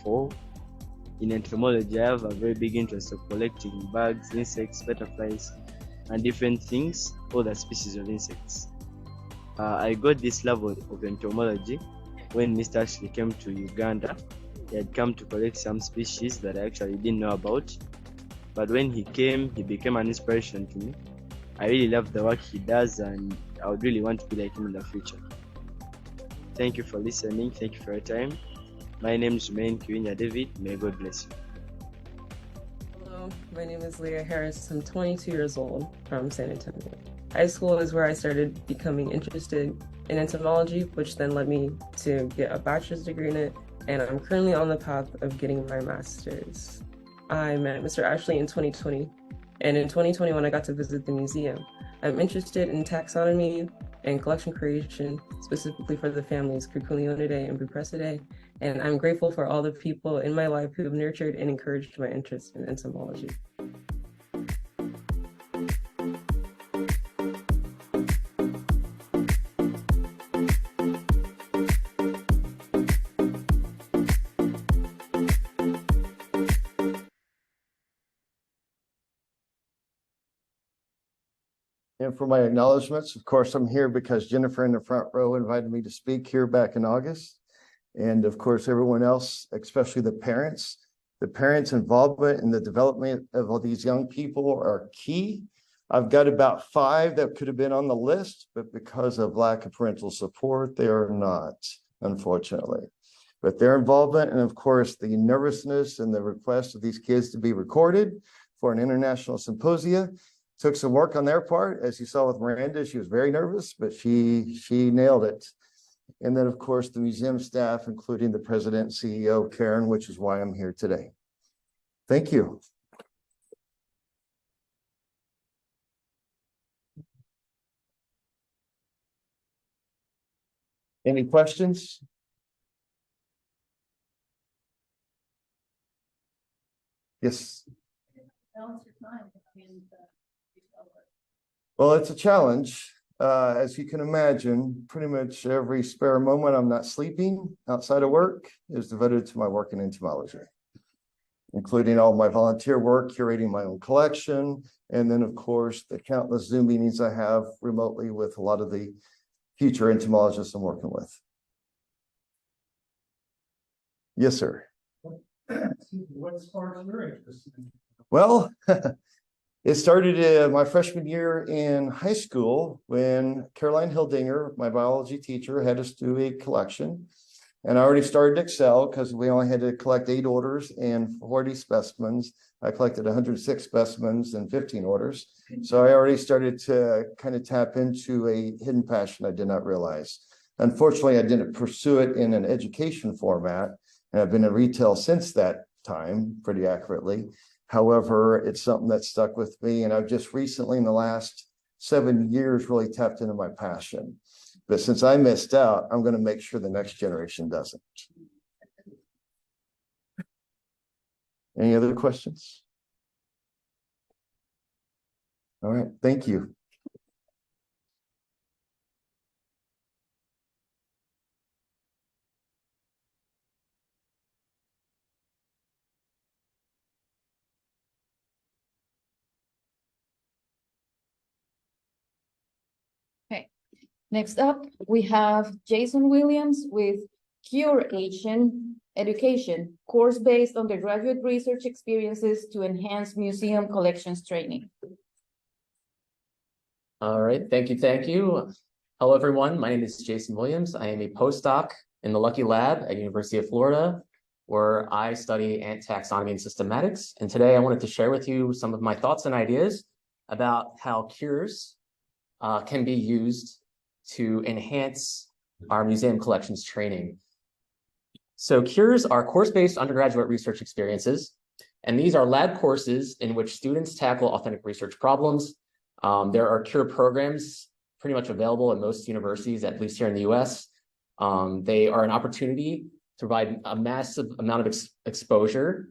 in entomology. I have a very big interest of collecting bugs, insects, butterflies, and different things, all the species of insects. I got this love of entomology when Mr. Ashley came to Uganda. He had come to collect some species that I actually didn't know about, but when he came, he became an inspiration to me. I really love the work he does, and I would really want to be like him in the future. Thank you for listening. Thank you for your time. My name is Chiwinya David. May God bless you. Hello, Hello, my name is Leah Harris. I'm 22 years old from San Antonio. High school is where I started becoming interested in entomology, which then led me to get a bachelor's degree in it, and I'm currently on the path of getting my master's. I met Mr. Ashley in 2020, and in 2021 I got to visit the museum. I'm interested in taxonomy and collection creation, specifically for the families Cuculionidae and Bupressidae, and I'm grateful for all the people in my life who have nurtured and encouraged my interest in entomology. And for my acknowledgements, of course, I'm here because Jennifer in the front row invited me to speak here back in August. And of course, everyone else, especially the parents' involvement in the development of all these young people are key. I've got about 5 that could have been on the list, but because of lack of parental support, they are not, unfortunately. But their involvement and of course, the nervousness and the request of these kids to be recorded for an international symposia took some work on their part. As you saw with Miranda, she was very nervous, but she nailed it. And then, of course, the museum staff, including the president and CEO, Karen, which is why I'm here today. Thank you. Any questions? Yes. Well, it's a challenge. As you can imagine, pretty much every spare moment I'm not sleeping outside of work is devoted to my work in entomology, including all my volunteer work, curating my own collection, and then, of course, the countless Zoom meetings I have remotely with a lot of the future entomologists I'm working with. Yes, sir. What sparked your interest? Well, it started my freshman year in high school when Caroline Hildinger, my biology teacher, had us do a collection. And I already started to excel because we only had to collect 8 orders and 40 specimens. I collected 106 specimens and 15 orders. So I already started to kind of tap into a hidden passion I did not realize. Unfortunately, I didn't pursue it in an education format. And I've been in retail since that time, pretty accurately. However, it's something that stuck with me. And I've just recently, in the last 7 years, really tapped into my passion. But since I missed out, I'm going to make sure the next generation doesn't. Any other questions? All right, thank you. Okay, next up, we have Jason Williams with Curation Education, course based on undergraduate research experiences to enhance museum collections training. All right, thank you, thank you. Hello, everyone. My name is Jason Williams. I am a postdoc in the Lucky Lab at University of Florida, where I study ant taxonomy and systematics. And today I wanted to share with you some of my thoughts and ideas about how cures can be used to enhance our museum collections training. So cures are course-based undergraduate research experiences, and these are lab courses in which students tackle authentic research problems. There are cure programs pretty much available at most universities, at least here in the US. They are an opportunity to provide a massive amount of exposure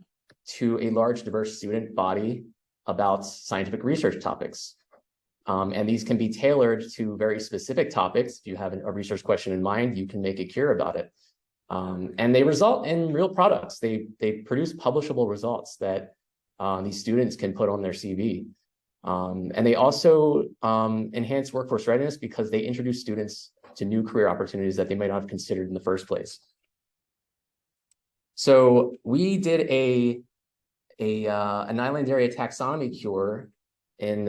to a large, diverse student body about scientific research topics. And these can be tailored to very specific topics. If you have a research question in mind, you can make a cure about it. And they result in real products. They produce publishable results that these students can put on their CV. And they also enhance workforce readiness because they introduce students to new career opportunities that they might not have considered in the first place. So we did an island area taxonomy cure in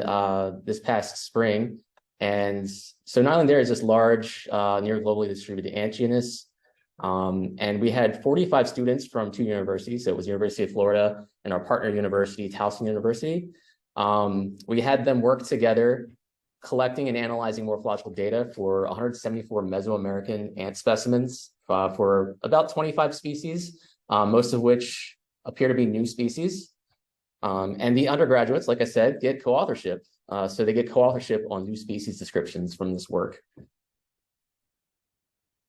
this past spring. And so Nylandaria is this large, near globally distributed ant genus. And we had 45 students from 2 universities. So it was University of Florida and our partner university, Towson University. We had them work together, collecting and analyzing morphological data for 174 Mesoamerican ant specimens for about 25 species, most of which appear to be new species. And the undergraduates, like I said, get co-authorship. So they get co-authorship on new species descriptions from this work.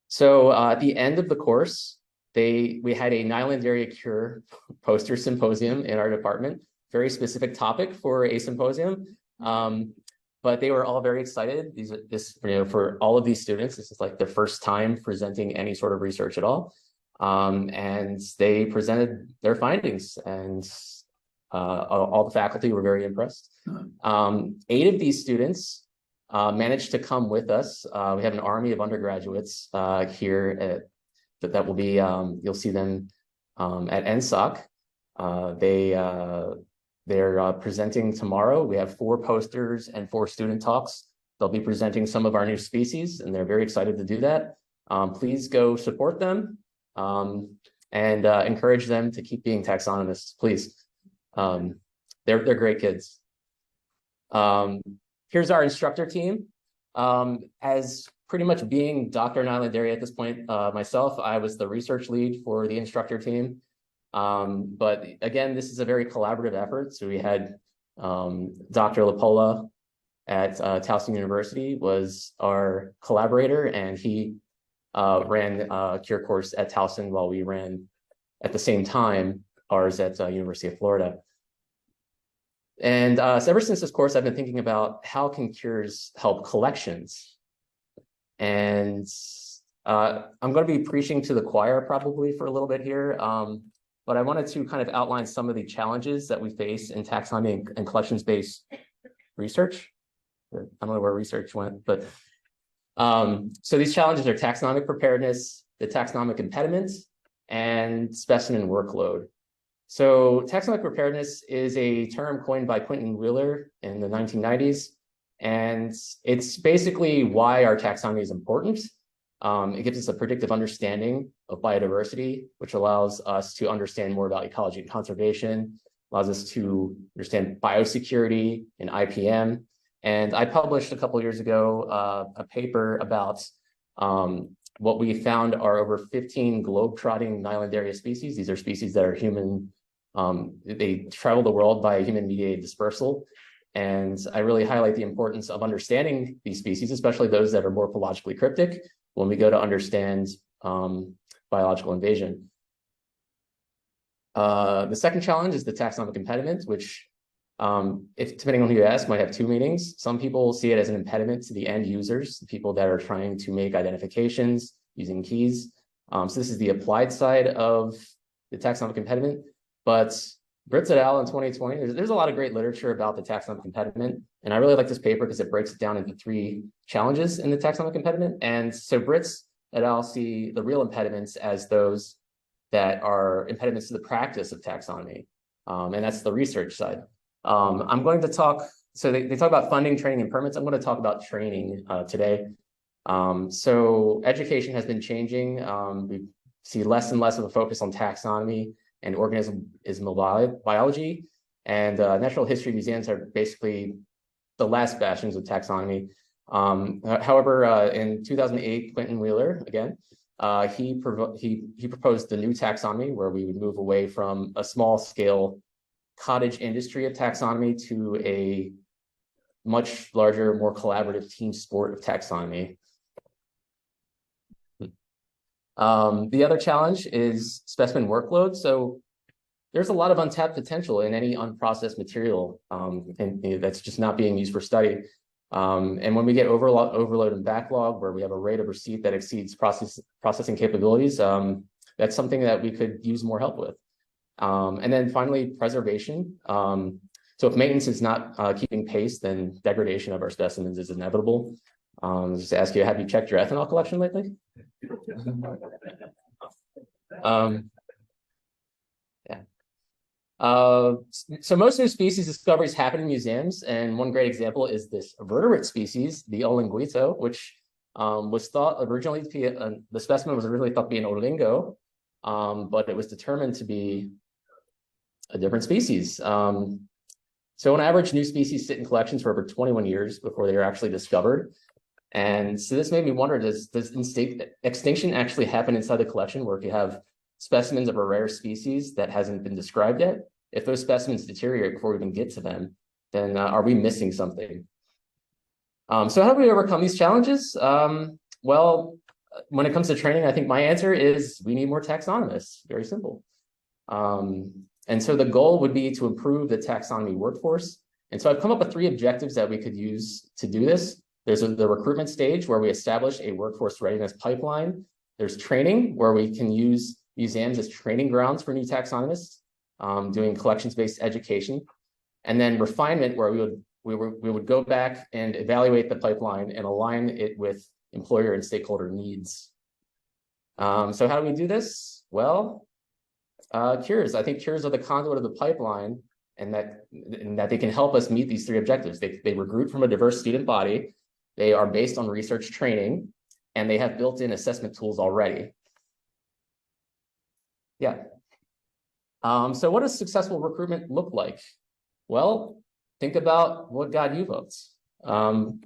So at the end of the course, we had a Nylanderia cure poster symposium in our department, very specific topic for a symposium. But they were all very excited. For all of these students, this is like their first time presenting any sort of research at all. And they presented their findings, and all the faculty were very impressed. 8 of these students managed to come with us. We have an army of undergraduates here that will be, you'll see them at NSOC. They're presenting tomorrow. We have 4 posters and 4 student talks. They'll be presenting some of our new species, and they're very excited to do that. Please go support them and encourage them to keep being taxonomists, please. They're great kids. Here's our instructor team. As pretty much being Dr. Nylanderia at this point, myself, I was the research lead for the instructor team. But again, this is a very collaborative effort. So we had Dr. Lapola at Towson University was our collaborator, and he ran a cure course at Towson while we ran at the same time ours at University of Florida. And so ever since this course, I've been thinking about how can cures help collections. And I'm going to be preaching to the choir probably for a little bit here. But I wanted to kind of outline some of the challenges that we face in taxonomy and collections-based research. I don't know where research went, but so these challenges are taxonomic preparedness, the taxonomic impediments, and specimen workload. So taxonomic preparedness is a term coined by Quentin Wheeler in the 1990s, and it's basically why our taxonomy is important. It gives us a predictive understanding of biodiversity, which allows us to understand more about ecology and conservation, allows us to understand biosecurity and IPM. And I published a couple of years ago a paper about what we found are over 15 globe-trotting Nylanderia species. These are species that are human, they travel the world by human-mediated dispersal. And I really highlight the importance of understanding these species, especially those that are morphologically cryptic, when we go to understand biological invasion. The second challenge is the taxonomic impediment, which, if depending on who you ask, might have 2 meanings. Some people see it as an impediment to the end users, the people that are trying to make identifications using keys. So this is the applied side of the taxonomic impediment. But Brits et al. In 2020, there's a lot of great literature about the taxonomic impediment. And I really like this paper because it breaks it down into 3 challenges in the taxonomic impediment. And so Brits et al. See the real impediments as those that are impediments to the practice of taxonomy. And that's the research side. I'm going to talk, so they talk about funding, training, and permits. I'm going to talk about training today. So education has been changing. We see less and less of a focus on taxonomy and organismal biology. And natural history museums are basically the last bastions of taxonomy. However, in 2008, Quentin Wheeler, again, he proposed the new taxonomy, where we would move away from a small scale cottage industry of taxonomy to a much larger, more collaborative team sport of taxonomy. The other challenge is specimen workload. So there's a lot of untapped potential in any unprocessed material that's just not being used for study. And when we get overload and backlog, where we have a rate of receipt that exceeds processing capabilities, that's something that we could use more help with. And then finally, preservation. So if maintenance is not keeping pace, then degradation of our specimens is inevitable. Just ask you, have you checked your ethanol collection lately? So most new species discoveries happen in museums, and one great example is this vertebrate species, the Olinguito, which was thought originally to be, the specimen was originally thought to be an olingo, but it was determined to be a different species. So on average, new species sit in collections for over 21 years before they are actually discovered. And so this made me wonder, does extinction actually happen inside the collection, where if you have specimens of a rare species that hasn't been described yet, if those specimens deteriorate before we even get to them, then are we missing something? So how do we overcome these challenges? Well, when it comes to training, I think my answer is we need more taxonomists. Very simple. And so the goal would be to improve the taxonomy workforce. And so I've come up with 3 objectives that we could use to do this. There's the recruitment stage, where we establish a workforce readiness pipeline. There's training, where we can use museums as training grounds for new taxonomists, doing collections-based education. And then refinement, where we would go back and evaluate the pipeline and align it with employer and stakeholder needs. So how do we do this? Well, cures. I think cures are the conduit of the pipeline, and that they can help us meet these 3 objectives. They recruit from a diverse student body. They are based on research training, and they have built-in assessment tools already. Yeah. So what does successful recruitment look like? Well, think about what got you votes. So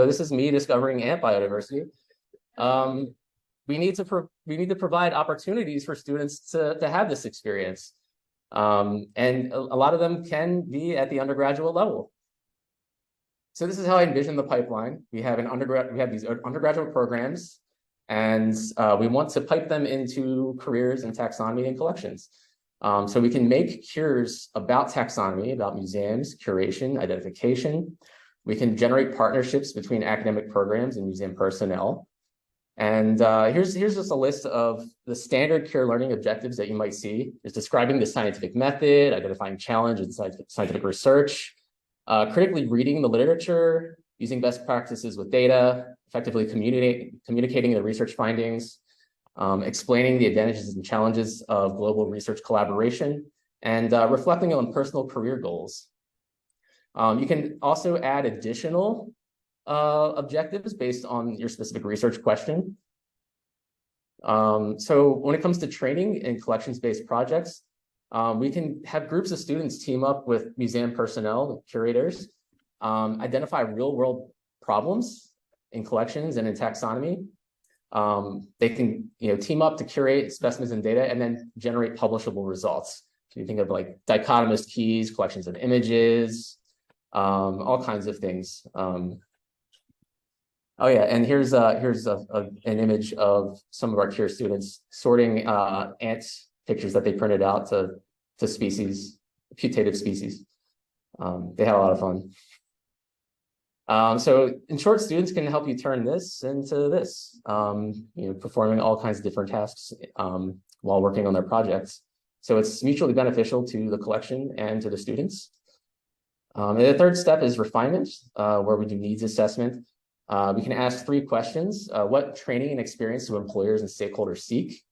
this is me discovering ant biodiversity. We need to provide opportunities for students to have this experience. And a lot of them can be at the undergraduate level. So this is how I envision the pipeline. We have these undergraduate programs, and we want to pipe them into careers in taxonomy and collections. So we can make cures about taxonomy, about museums, curation, identification. We can generate partnerships between academic programs and museum personnel. And here's just a list of the standard cure learning objectives that you might see. It's describing the scientific method, identifying challenge in scientific research, critically reading the literature, using best practices with data, effectively communicating the research findings, explaining the advantages and challenges of global research collaboration, and reflecting on personal career goals. You can also add additional objectives based on your specific research question. So when it comes to training in collections-based projects, we can have groups of students team up with museum personnel, curators, identify real-world problems in collections and in taxonomy. They can team up to curate specimens and data and then generate publishable results. So you think of like dichotomous keys, collections of images, all kinds of things. Oh yeah, and here's an image of some of our cure students sorting ant pictures that they printed out to species, putative species. They had a lot of fun. So in short, students can help you turn this into this, performing all kinds of different tasks while working on their projects. So it's mutually beneficial to the collection and to the students. And the 3rd step is refinement, where we do needs assessment. We can ask 3 questions. What training and experience do employers and stakeholders seek?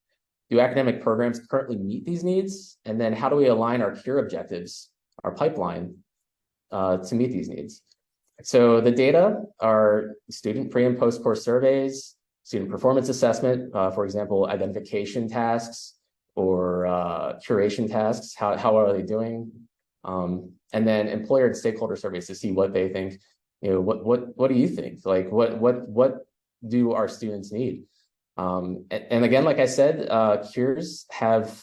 Do academic programs currently meet these needs? And then how do we align our cure objectives, our pipeline, to meet these needs? So the data are student pre and post course surveys, student performance assessment, for example, identification tasks or curation tasks, how are they doing? And then employer and stakeholder surveys to see what they think. What do you think? Like what do our students need? And again, like I said, cures have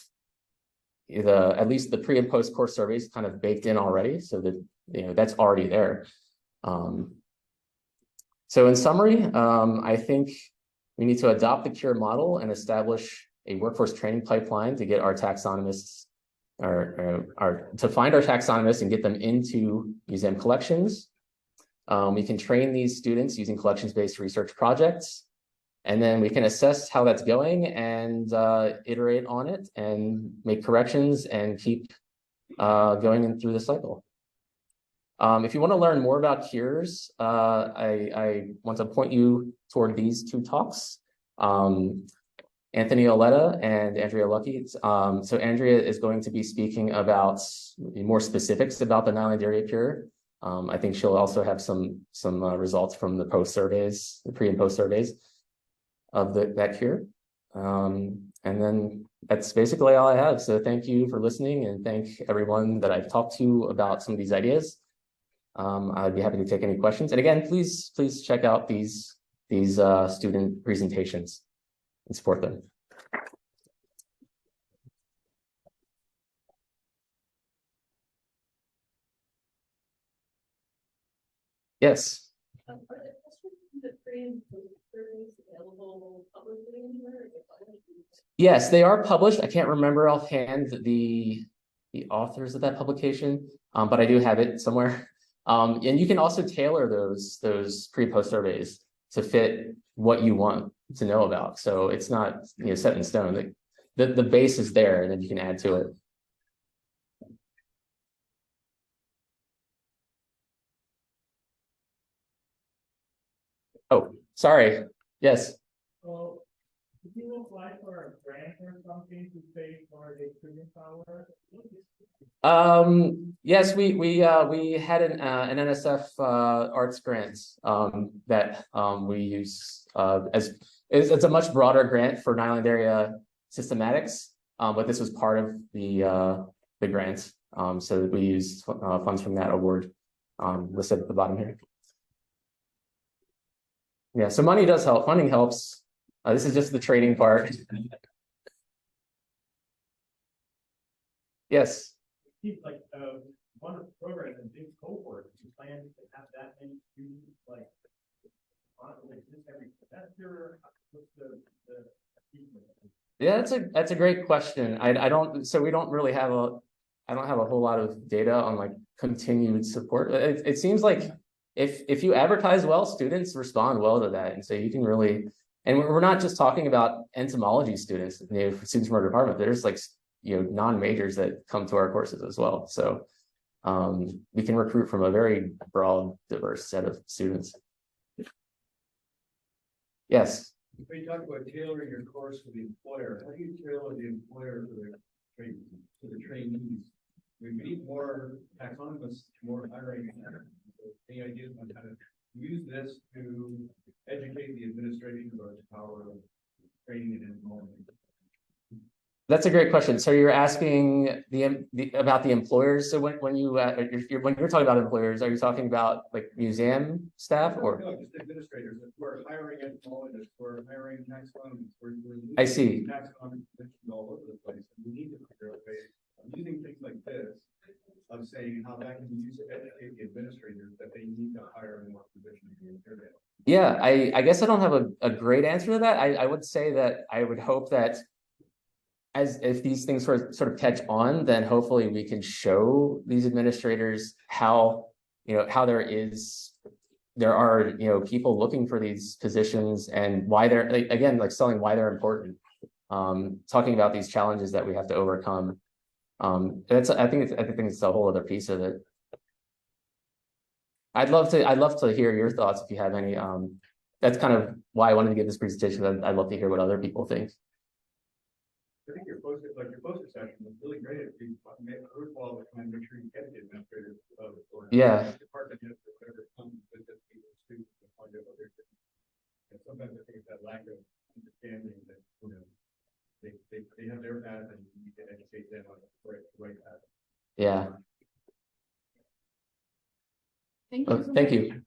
at least the pre and post course surveys kind of baked in already, so that that's already there. So in summary, I think we need to adopt the cure model and establish a workforce training pipeline to get our taxonomists to find our taxonomists and get them into museum collections. We can train these students using collections-based research projects, and then we can assess how that's going and iterate on it and make corrections and keep going through the cycle. If you want to learn more about cures, I want to point you toward these 2 talks. Anthony Oletta and Andrea Lucky. So Andrea is going to be speaking about more specifics about the Nylondaria cure. I think she'll also have some results from the post surveys, the pre and post surveys of that cure. And then that's basically all I have. So thank you for listening, and thank everyone that I've talked to about some of these ideas. I'd be happy to take any questions. And again, please check out these student presentations and support them. Yes. Yes, they are published. I can't remember offhand the authors of that publication, but I do have it somewhere. And you can also tailor those pre-post surveys to fit what you want to know about. So it's not set in stone. The base is there, and then you can add to it. Oh, sorry. Yes. So, did you apply for a grant or something to pay for the student power? Yes, we had an NSF arts grant that we use as it's a much broader grant for Nile Island area systematics, but this was part of the grant. So we used funds from that award listed at the bottom here. Yeah, so money does help. Funding helps. This is just the trading part. Yes. Like one of the programs in big cohort, you plan to have that many students like just every semester? What's the achievement? Yeah, that's a great question. I don't, so we don't really have I don't have a whole lot of data on like continued support. It seems like if you advertise well, students respond well to that, and so you can really, and we're not just talking about entomology students, students from our department. There's like non-majors that come to our courses as well. So we can recruit from a very broad, diverse set of students. Yes. When you talk about tailoring your course to the employer, how do you tailor the employer to the trainees? We need more taxonomists, more hiring. Any ideas on how to use this to educate the administration about the power of training and enrollment? That's a great question. So you're asking about the employers. So when you're talking about employers, are you talking about like museum staff or? No, just administrators. We're hiring entomologists. We're hiring taxonomists. I see. Taxonomists all over the place. We need to figure out ways of using things like this, of saying how that can be used to educate the administrators that they need to hire more positions in their day. Yeah, I guess I don't have a great answer to that. I would say that I would hope that if these things sort of catch on, then hopefully we can show these administrators how there are people looking for these positions and why they're selling why they're important. Talking about these challenges that we have to overcome. I think it's a whole other piece of it. I'd love to hear your thoughts if you have any. That's kind of why I wanted to give this presentation. I'd love to hear what other people think. I think your poster session was really great. If you first of all, trying to make sure you get the administrators or yeah. department heads or whatever comes with the students to find out what they're doing. And sometimes I think it's that lack of understanding that they have their path and you can educate them on the right path. Yeah. Thank you. Thank you.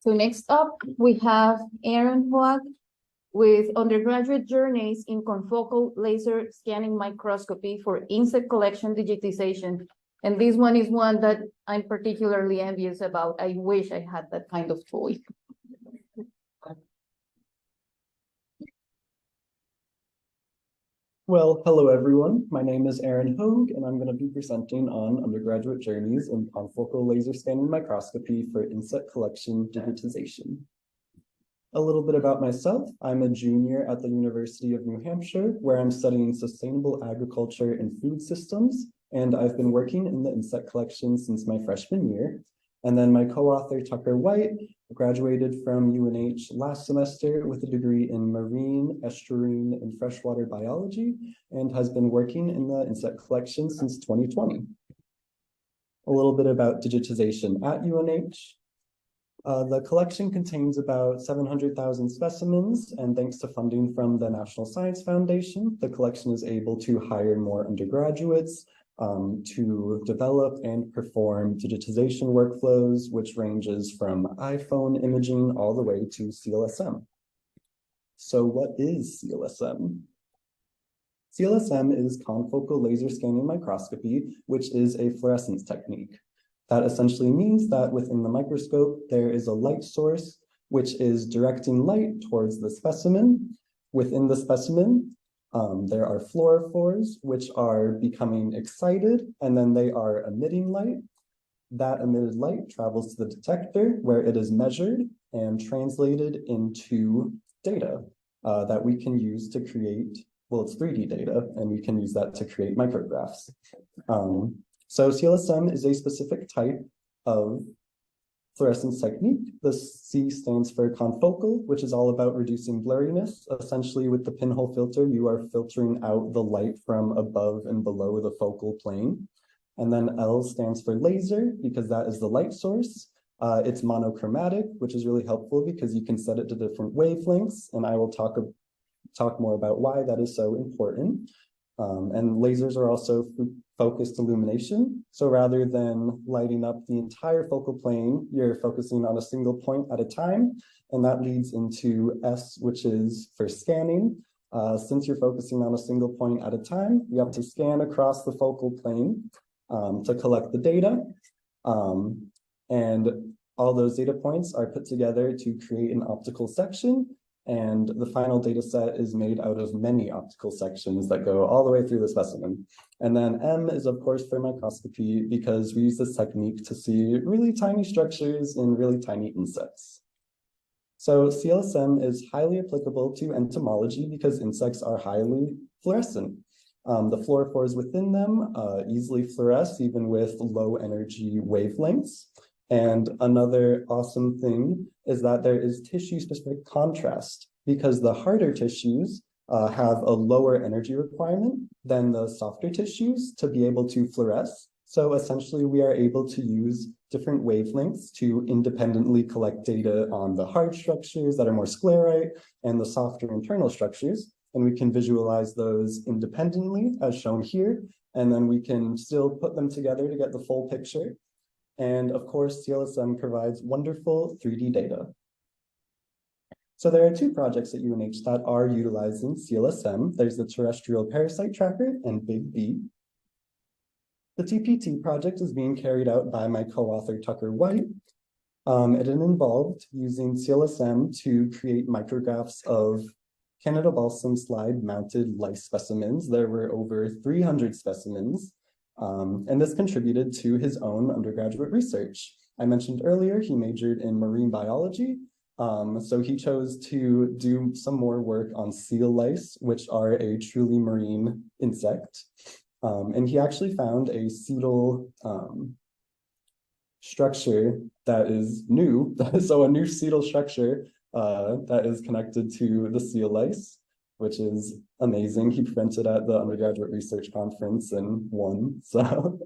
So next up, we have Aaron Hoag with undergraduate journeys in confocal laser scanning microscopy for insect collection digitization. And this one is one that I'm particularly envious about. I wish I had that kind of toy. Well, hello everyone. My name is Aaron Hoag, and I'm going to be presenting on undergraduate journeys in confocal laser scanning microscopy for insect collection digitization. A little bit about myself. I'm a junior at the University of New Hampshire, where I'm studying sustainable agriculture and food systems and I've been working in the insect collection since my freshman year. And then my co-author, Tucker White, graduated from UNH last semester with a degree in marine, estuarine, and freshwater biology, and has been working in the insect collection since 2020. A little bit about digitization at UNH. The collection contains about 700,000 specimens, and thanks to funding from the National Science Foundation, the collection is able to hire more undergraduates to develop and perform digitization workflows, which ranges from iPhone imaging all the way to CLSM. So what is CLSM? CLSM is confocal laser scanning microscopy, which is a fluorescence technique. That essentially means that within the microscope, there is a light source, which is directing light towards the specimen. Within the specimen, there are fluorophores, which are becoming excited, and then they are emitting light. That emitted light travels to the detector, where it is measured and translated into data that we can use to create, well, it's 3D data, and we can use that to create micrographs. So CLSM is a specific type of fluorescence technique. The C stands for confocal, which is all about reducing blurriness. Essentially, with the pinhole filter, you are filtering out the light from above and below the focal plane. And then L stands for laser, because that is the light source. It's monochromatic, which is really helpful because you can set it to different wavelengths, and I will talk more about why that is so important. And lasers are also focused illumination. So rather than lighting up the entire focal plane, you're focusing on a single point at a time. And that leads into S, which is for scanning. Since you're focusing on a single point at a time, you have to scan across the focal plane to collect the data. And all those data points are put together to create an optical section. And the final data set is made out of many optical sections that go all the way through the specimen. And then M is, of course, for microscopy, because we use this technique to see really tiny structures in really tiny insects. So CLSM is highly applicable to entomology because insects are highly fluorescent. The fluorophores within them easily fluoresce even with low energy wavelengths. And another awesome thing is that there is tissue-specific contrast because the harder tissues have a lower energy requirement than the softer tissues to be able to fluoresce. So essentially, we are able to use different wavelengths to independently collect data on the hard structures that are more sclerite and the softer internal structures. And we can visualize those independently, as shown here. And then we can still put them together to get the full picture. And of course, CLSM provides wonderful 3D data. So there are two projects at UNH that are utilizing CLSM. There's the Terrestrial Parasite Tracker and Big B. The TPT project is being carried out by my co-author, Tucker White. It involved using CLSM to create micrographs of Canada balsam slide mounted lice specimens. There were over 300 specimens. And this contributed to his own undergraduate research. I mentioned earlier, he majored in marine biology. So he chose to do some more work on seal lice, which are a truly marine insect. And he actually found a cetal structure that is new. So a new cetal structure that is connected to the seal lice, which is amazing. He presented at the undergraduate research conference and won. So,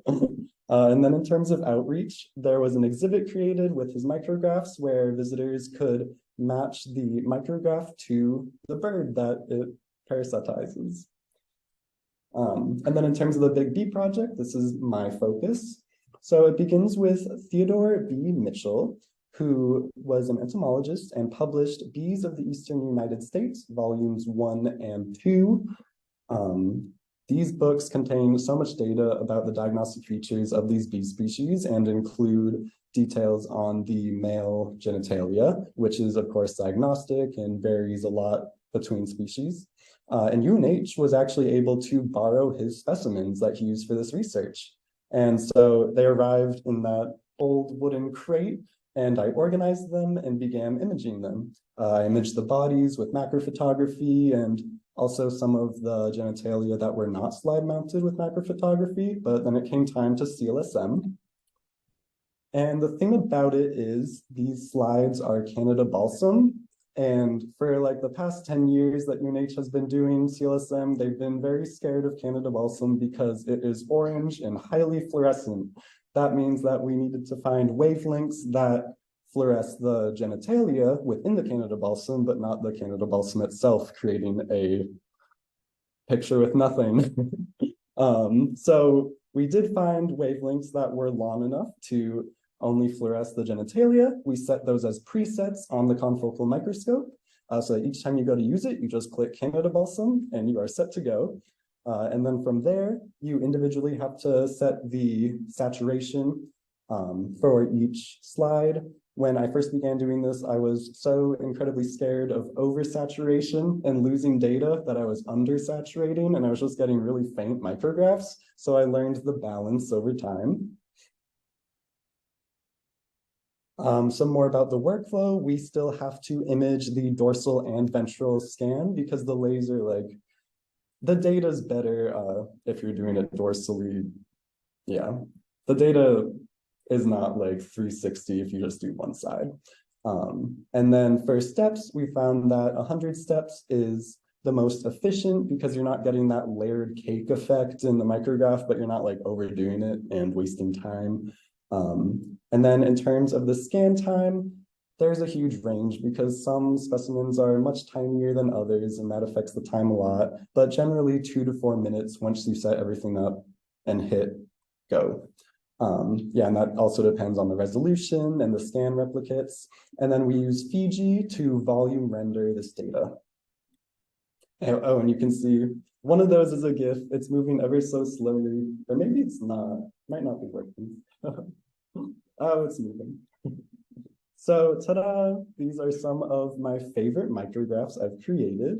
and then in terms of outreach, there was an exhibit created with his micrographs where visitors could match the micrograph to the bird that it parasitizes. And then in terms of the Big B project, this is my focus. So it begins with Theodore B. Mitchell, who was an entomologist and published Bees of the Eastern United States, volumes 1 and 2. These books contain so much data about the diagnostic features of these bee species and include details on the male genitalia, which is of course diagnostic and varies a lot between species. And UNH was actually able to borrow his specimens that he used for this research. And so they arrived in that old wooden crate, and I organized them and began imaging them. I imaged the bodies with macrophotography and also some of the genitalia that were not slide mounted with macrophotography, but then it came time to CLSM. And the thing about it is these slides are Canada balsam. And for like the past 10 years that UNH has been doing CLSM, they've been very scared of Canada balsam because it is orange and highly fluorescent. That means that we needed to find wavelengths that fluoresce the genitalia within the Canada balsam, but not the Canada balsam itself, creating a picture with nothing. So we did find wavelengths that were long enough to only fluoresce the genitalia. We set those as presets on the confocal microscope. So that each time you go to use it, you just click Canada balsam and you are set to go. And then from there, you individually have to set the saturation for each slide. When I first began doing this, I was so incredibly scared of oversaturation and losing data that I was undersaturating, and I was just getting really faint micrographs. So I learned the balance over time. Some more about the workflow. We still have to image the dorsal and ventral scan because the laser, like, the data is better if you're doing it dorsally. Yeah, the data is not like 360 if you just do one side. And then for steps, we found that 100 steps is the most efficient because you're not getting that layered cake effect in the micrograph, but you're not like overdoing it and wasting time. And then in terms of the scan time, there's a huge range because some specimens are much tinier than others and that affects the time a lot, but generally 2 to 4 minutes once you set everything up and hit go. Yeah, and that also depends on the resolution and the scan replicates. And then we use Fiji to volume render this data. Oh, and you can see one of those is a GIF. It's moving ever so slowly, or maybe it's not, might not be working. Oh, it's moving. So ta-da, these are some of my favorite micrographs I've created.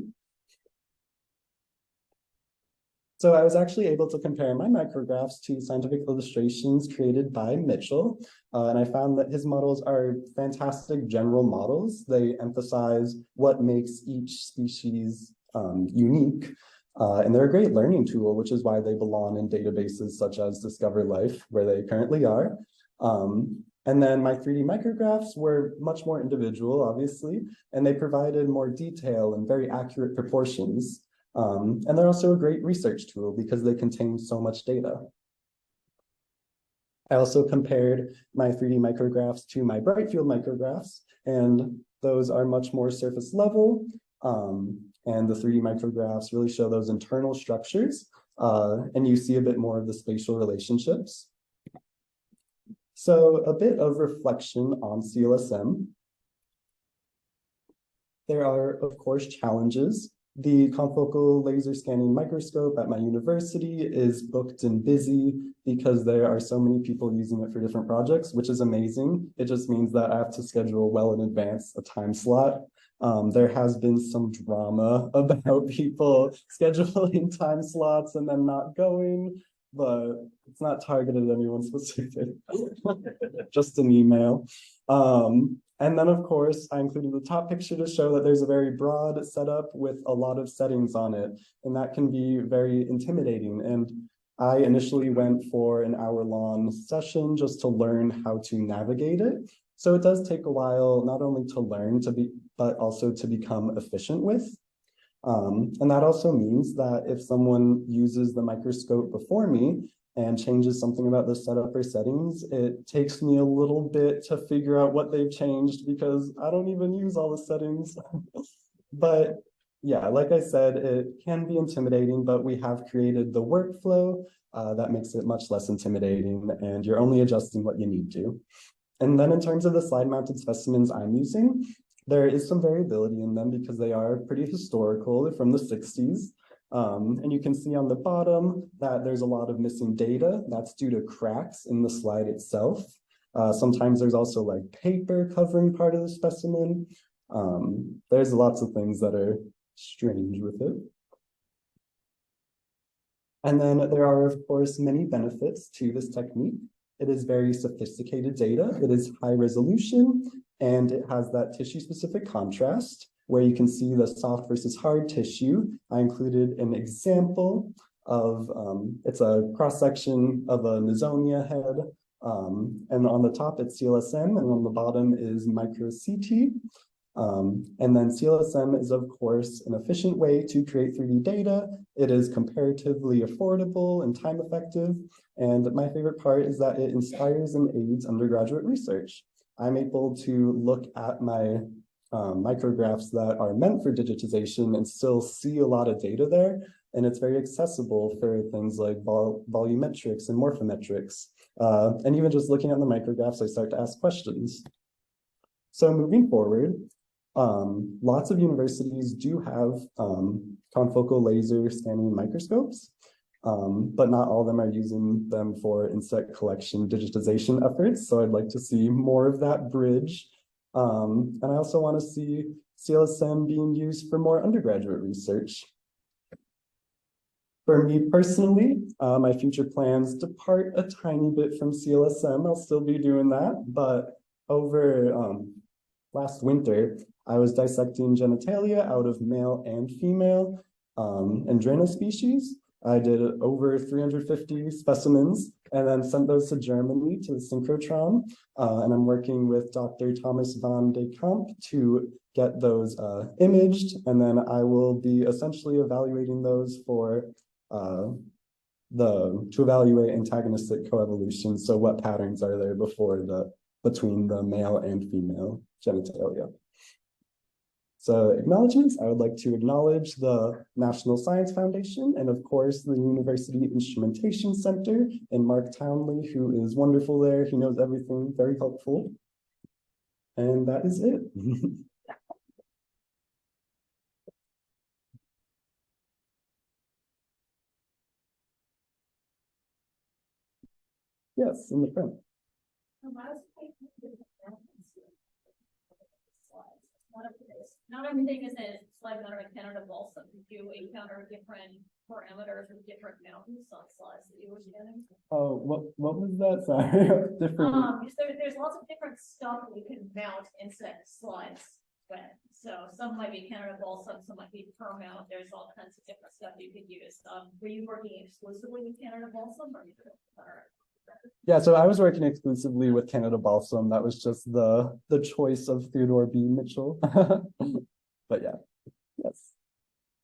So I was actually able to compare my micrographs to scientific illustrations created by Mitchell. And I found that his models are fantastic general models. They emphasize what makes each species unique. And they're a great learning tool, which is why they belong in databases such as Discover Life, where they currently are. And then my 3D micrographs were much more individual, obviously, and they provided more detail and very accurate proportions. And they're also a great research tool because they contain so much data. I also compared my 3D micrographs to my bright field micrographs, and those are much more surface level. And the 3D micrographs really show those internal structures, and you see a bit more of the spatial relationships. So a bit of reflection on CLSM. There are, of course, challenges. The confocal laser scanning microscope at my university is booked and busy because there are so many people using it for different projects, which is amazing. It just means that I have to schedule well in advance a time slot. There has been some drama about people scheduling time slots and then not going, but it's not targeted at anyone specific, just an email. And then of course, I included the top picture to show that there's a very broad setup with a lot of settings on it, and that can be very intimidating. And I initially went for an hour-long session just to learn how to navigate it. So it does take a while, not only to learn, but also to become efficient with. And that also means that if someone uses the microscope before me and changes something about the setup or settings, it takes me a little bit to figure out what they've changed because I don't even use all the settings. But yeah, like I said, it can be intimidating, but we have created the workflow that makes it much less intimidating, and you're only adjusting what you need to. And then in terms of the slide mounted specimens I'm using, there is some variability in them because they are pretty historical. They're from the 60s. And you can see on the bottom that there's a lot of missing data. That's due to cracks in the slide itself. Sometimes there's also like paper covering part of the specimen. There's lots of things that are strange with it. And then there are, of course, many benefits to this technique. It is very sophisticated data. It is high resolution, and it has that tissue-specific contrast where you can see the soft versus hard tissue. I included an example of, it's a cross-section of a Nizonia head, and on the top it's CLSM, and on the bottom is micro-CT. And then CLSM is, of course, an efficient way to create 3D data. It is comparatively affordable and time effective. And my favorite part is that it inspires and aids undergraduate research. I'm able to look at my micrographs that are meant for digitization and still see a lot of data there. And it's very accessible for things like volumetrics and morphometrics. And even just looking at the micrographs, I start to ask questions. So moving forward, lots of universities do have confocal laser scanning microscopes, but not all of them are using them for insect collection digitization efforts. So I'd like to see more of that bridge. And I also want to see CLSM being used for more undergraduate research. For me personally, my future plans depart a tiny bit from CLSM. I'll still be doing that, but over last winter, I was dissecting genitalia out of male and female Andrena species. I did over 350 specimens and then sent those to Germany to the synchrotron. And I'm working with Dr. Thomas van de Kamp to get those imaged. And then I will be essentially evaluating those for to evaluate antagonistic coevolution. So what patterns are there between the male and female genitalia? So acknowledgements, I would like to acknowledge the National Science Foundation and of course the University Instrumentation Center and Mark Townley, who is wonderful there. He knows everything, very helpful. And that is it. Yes, in the front. Not everything is in slide matter and Canada balsam. You encounter different parameters with different mountains on slides that you were getting. Oh, what was that? Sorry, different. There's lots of different stuff we can mount insect slides with. So some might be Canada balsam, some might be per mount. There's all kinds of different stuff you could use. Were you working exclusively with Canada balsam, or you could? Yeah, so I was working exclusively with Canada balsam. That was just the choice of Theodore B. Mitchell. But yeah, yes.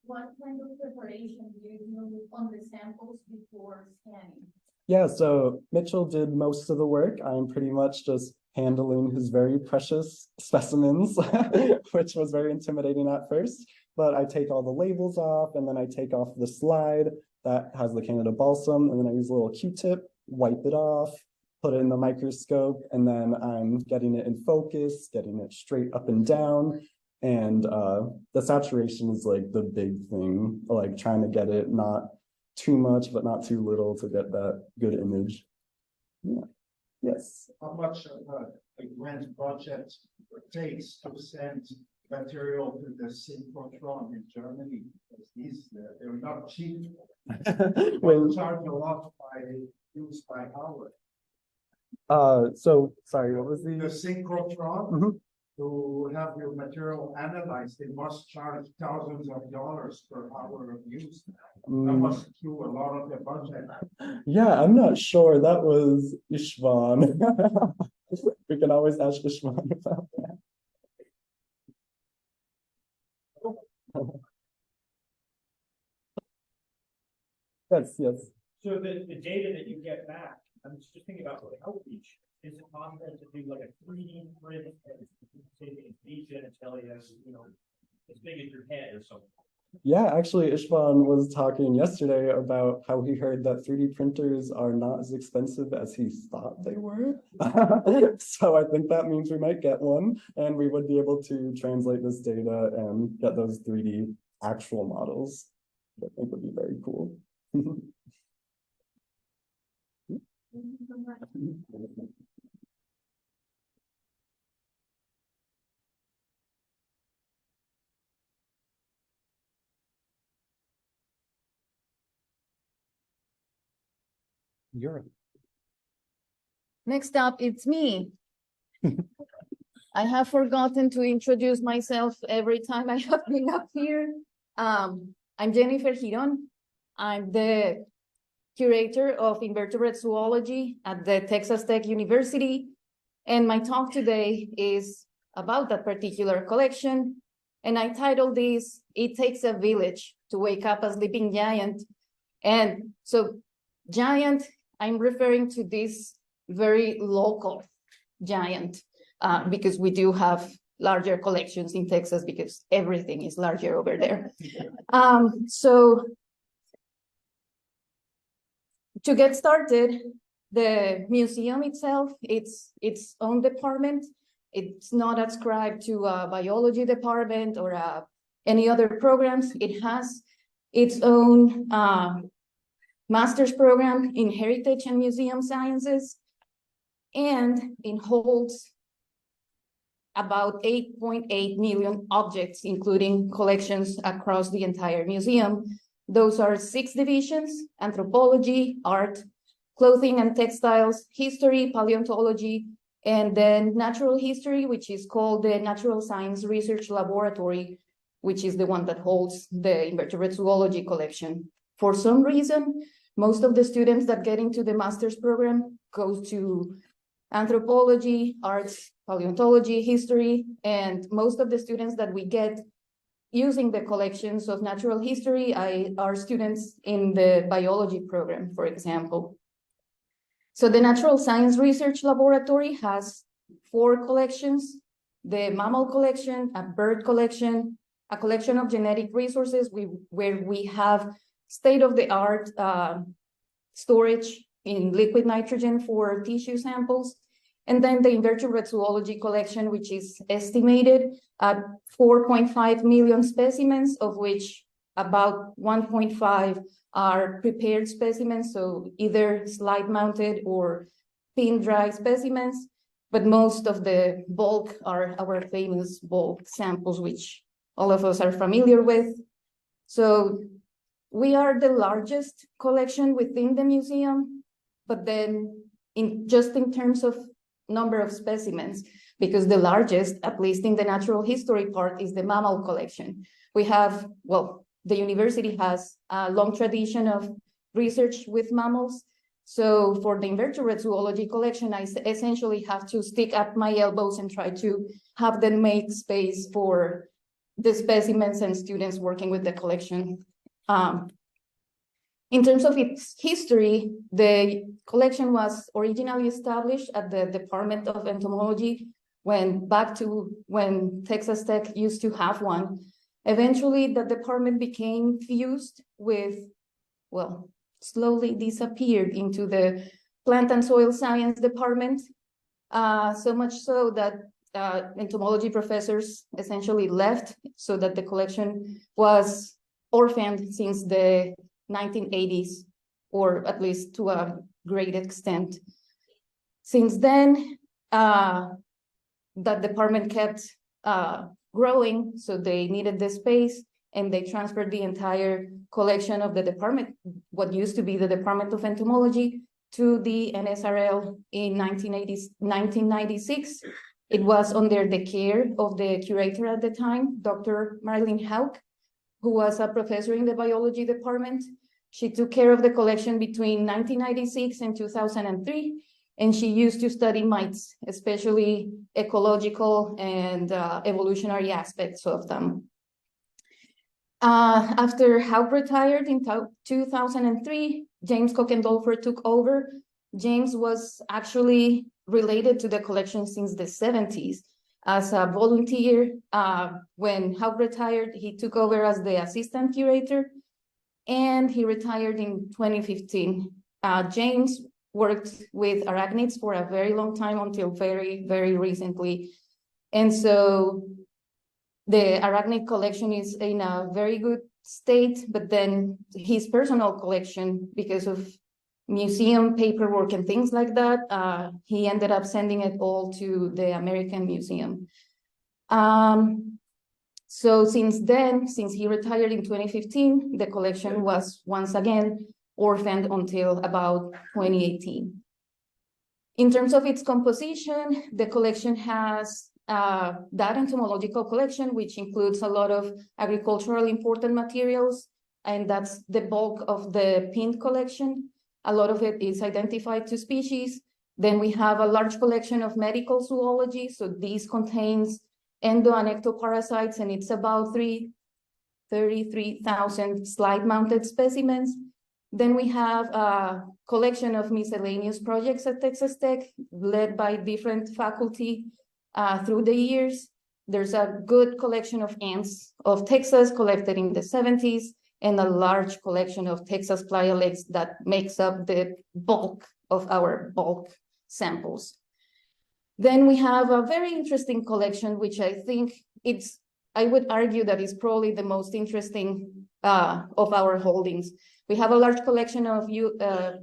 What kind of preparation do you do on the samples before scanning? Yeah, so Mitchell did most of the work. I'm pretty much just handling his very precious specimens, which was very intimidating at first. But I take all the labels off, and then I take off the slide that has the Canada balsam, and then I use a little Q-tip, wipe it off, put it in the microscope, and then I'm getting it in focus, getting it straight up and down. And the saturation is like the big thing, like trying to get it not too much, but not too little to get that good image. Yeah. Yes. How much of a grant project takes to send material to the synchrotron in Germany? Because these, they're not cheap. Well, charge a lot by use by hour. So sorry, what was the synchrotron? To have your material analyzed, they must charge thousands of dollars per hour of use. That must do a lot of the budget. Yeah, I'm not sure. That was Ishvan. We can always ask Ishvan about that. Yes. So the data that you get back, I'm just thinking about the outreach. Is it possible to do like a 3D print of these genitalia, as big as your head or something? Yeah, actually, Ishvan was talking yesterday about how he heard that 3D printers are not as expensive as he thought they were. So I think that means we might get one, and we would be able to translate this data and get those 3D actual models. I think would be very cool. Europe. Next up, it's me. I have forgotten to introduce myself every time I have been up here. I'm Jennifer Giron. I'm the curator of invertebrate zoology at the Texas Tech University. And my talk today is about that particular collection. And I titled this, "It Takes a Village to Wake Up a Sleeping Giant." And so giant, I'm referring to this very local giant, because we do have larger collections in Texas because everything is larger over there. So to get started, the museum itself, it's its own department. It's not ascribed to a biology department or any other programs. It has its own master's program in heritage and museum sciences, and it holds about 8.8 million objects, including collections across the entire museum. Those are 6 divisions: anthropology, art, clothing and textiles, history, paleontology, and then natural history, which is called the Natural Science Research Laboratory, which is the one that holds the invertebrate zoology collection. For some reason, most of the students that get into the master's program go to anthropology, arts, paleontology, history, and most of the students that we get using the collections of natural history are students in the biology program, for example. So the Natural Science Research Laboratory has 4 collections: the mammal collection, a bird collection, a collection of genetic resources where we have state-of-the-art storage in liquid nitrogen for tissue samples, and then the invertebrate zoology collection, which is estimated at 4.5 million specimens, of which about 1.5 are prepared specimens, so either slide-mounted or pin-dry specimens, but most of the bulk are our famous bulk samples, which all of us are familiar with. So we are the largest collection within the museum, but then in terms of number of specimens, because the largest, at least in the natural history part, is the mammal collection. We have, well, the university has a long tradition of research with mammals. So for the invertebrate zoology collection, I essentially have to stick up my elbows and try to have them make space for the specimens and students working with the collection. In terms of its history, the collection was originally established at the Department of Entomology back to when Texas Tech used to have one. Eventually, the department became fused with, well, slowly disappeared into the Plant and Soil Science Department, so much so that entomology professors essentially left, so that the collection was orphaned since the 1980s, or at least to a great extent. Since then, that department kept growing, so they needed the space, and they transferred the entire collection of the department, what used to be the Department of Entomology, to the NSRL in 1996. It was under the care of the curator at the time, Dr. Marilyn Hauk, who was a professor in the biology department. She took care of the collection between 1996 and 2003, and she used to study mites, especially ecological and evolutionary aspects of them. After Hauk retired in 2003, James Cockendolfer took over. James was actually related to the collection since the 70s. As a volunteer, when Hauk retired, he took over as the assistant curator, and he retired in 2015. James worked with arachnids for a very long time until very, very recently. And so the arachnid collection is in a very good state, but then his personal collection, because of museum paperwork and things like that, he ended up sending it all to the American Museum. So since then, since he retired in 2015, the collection was once again orphaned until about 2018. In terms of its composition, the collection has that entomological collection, which includes a lot of agricultural important materials, and that's the bulk of the pinned collection. A lot of it is identified to species. Then we have a large collection of medical zoology. So these contains endo and ectoparasites, and it's about 33,000 slide-mounted specimens. Then we have a collection of miscellaneous projects at Texas Tech, led by different faculty through the years. There's a good collection of ants of Texas collected in the 70s, and a large collection of Texas playa lakes that makes up the bulk of our bulk samples. Then we have a very interesting collection, which I think I would argue that is probably the most interesting of our holdings. We have a large collection of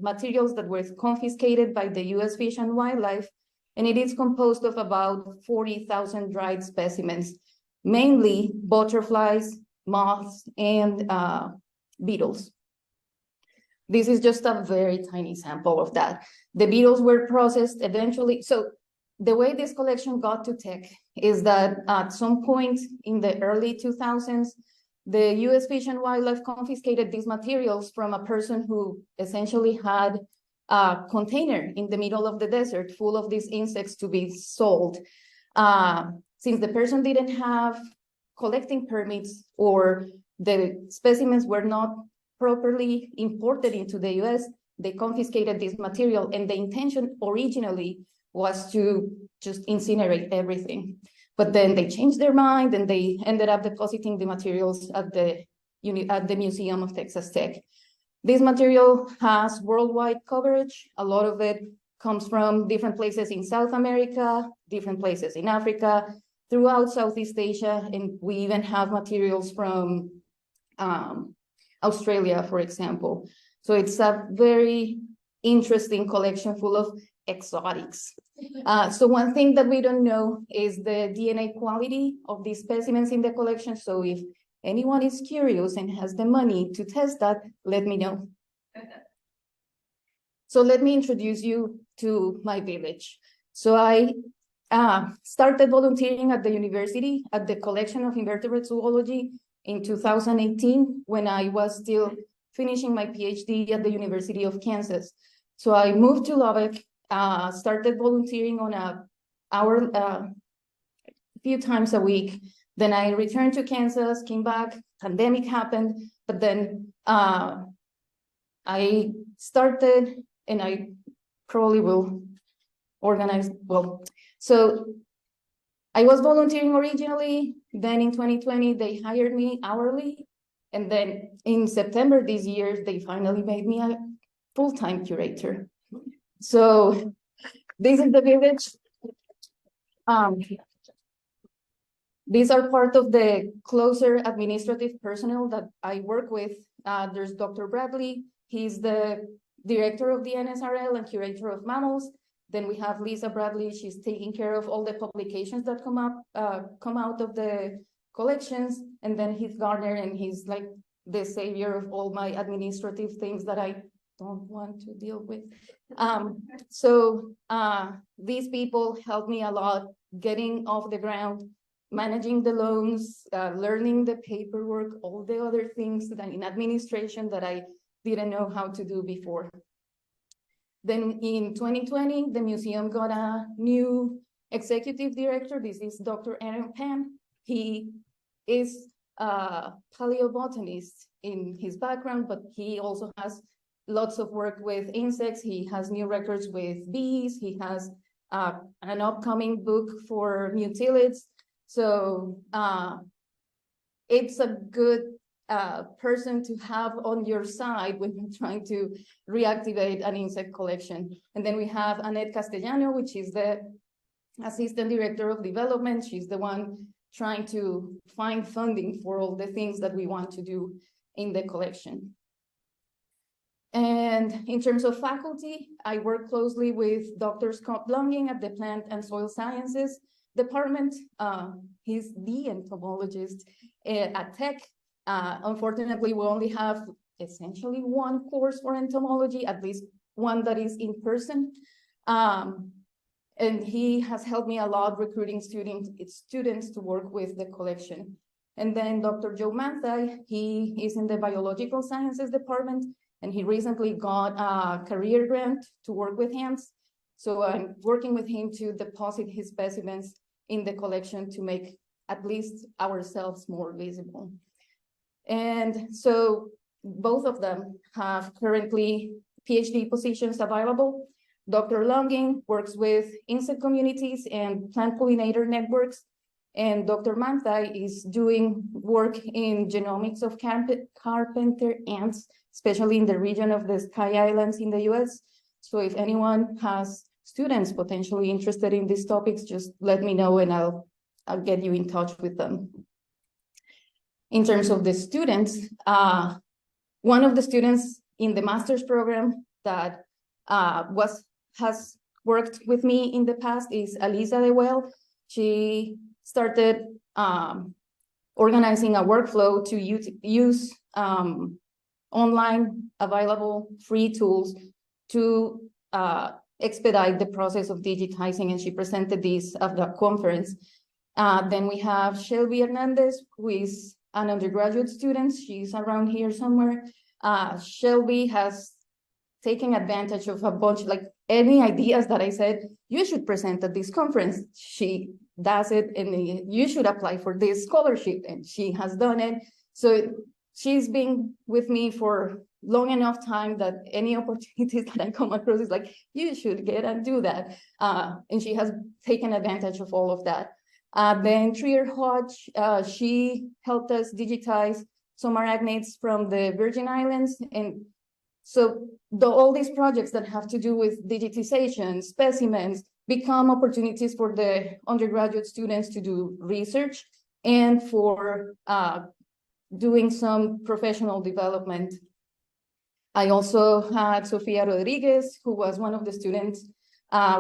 materials that were confiscated by the US Fish and Wildlife, and it is composed of about 40,000 dried specimens, mainly butterflies, moths, and beetles. This is just a very tiny sample of that. The beetles were processed eventually. So the way this collection got to Tech is that at some point in the early 2000s, the US Fish and Wildlife confiscated these materials from a person who essentially had a container in the middle of the desert full of these insects to be sold. Since the person didn't have collecting permits, or the specimens were not properly imported into the US, they confiscated this material, and the intention originally was to just incinerate everything. But then they changed their mind, and they ended up depositing the materials at the Museum of Texas Tech. This material has worldwide coverage. A lot of it comes from different places in South America, different places in Africa, throughout Southeast Asia, and we even have materials from Australia, for example. So it's a very interesting collection full of exotics. So one thing that we don't know is the DNA quality of these specimens in the collection. So if anyone is curious and has the money to test that, let me know. So let me introduce you to my village. So I started volunteering at the university at the collection of invertebrate zoology in 2018, when I was still finishing my PhD at the University of Kansas. So I moved to Lubbock, started volunteering on a few times a week. Then I returned to Kansas, came back, pandemic happened, but then I started, and I probably will organize, so I was volunteering originally, then in 2020, they hired me hourly, and then in September this year, they finally made me a full-time curator. So this is the village. These are part of the closer administrative personnel that I work with. There's Dr. Bradley. He's the director of the NSRL and curator of mammals. Then we have Lisa Bradley. She's taking care of all the publications that come out of the collections. And then Heath Gardner, and he's like the savior of all my administrative things that I don't want to deal with. These people helped me a lot getting off the ground, managing the loans, learning the paperwork, all the other things that in administration that I didn't know how to do before. Then in 2020, the museum got a new executive director. This is Dr. Aaron Pan. He is a paleobotanist in his background, but he also has lots of work with insects. He has new records with bees. He has an upcoming book for mutilids. So it's a good person to have on your side when you're trying to reactivate an insect collection. And then we have Annette Castellano, which is the assistant director of development. She's the one trying to find funding for all the things that we want to do in the collection. And in terms of faculty, I work closely with Dr. Scott Blunging at the Plant and Soil Sciences department. He's the entomologist at Tech. Unfortunately, we only have essentially one course for entomology, at least one that is in person. And he has helped me a lot recruiting students to work with the collection. And then Dr. Joe Manthai, he is in the biological sciences department, and he recently got a career grant to work with ants. So I'm working with him to deposit his specimens in the collection to make at least ourselves more visible. And so both of them have currently PhD positions available. Dr. Longing works with insect communities and plant pollinator networks, and Dr. Manthai is doing work in genomics of carpenter ants, especially in the region of the Sky Islands in the US. So if anyone has students potentially interested in these topics, just let me know and I'll get you in touch with them. In terms of the students, one of the students in the master's program that has worked with me in the past is Alisa DeWell. She started organizing a workflow to use online available free tools to expedite the process of digitizing, and she presented this at the conference. Then we have Shelby Hernandez, who is an undergraduate student. She's around here somewhere. Shelby has taken advantage of a bunch, like any ideas that I said, you should present at this conference. She does it, and you should apply for this scholarship, and she has done it. So she's been with me for long enough time that any opportunities that I come across is like, you should get and do that. And she has taken advantage of all of that. Then Trier Hodge, she helped us digitize some arachnids from the Virgin Islands. And so all these projects that have to do with digitization, specimens, become opportunities for the undergraduate students to do research and for doing some professional development. I also had Sofia Rodriguez, who was one of the students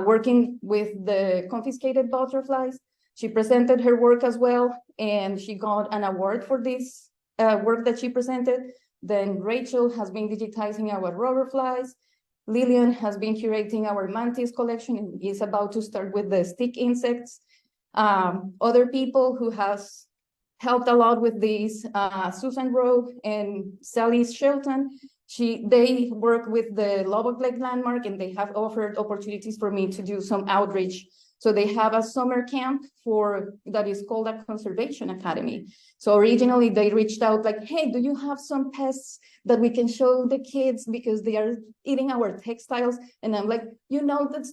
working with the confiscated butterflies. She presented her work as well, and she got an award for this work that she presented. Then Rachel has been digitizing our rubberflies. Lillian has been curating our mantis collection and is about to start with the stick insects. Other people who has helped a lot with these, Susan Rowe and Sally Shelton. They work with the Lubbock Lake Landmark, and they have offered opportunities for me to do some outreach. So they have a summer camp that is called a conservation academy. So originally they reached out like, hey, do you have some pests that we can show the kids because they are eating our textiles? And I'm like, you know that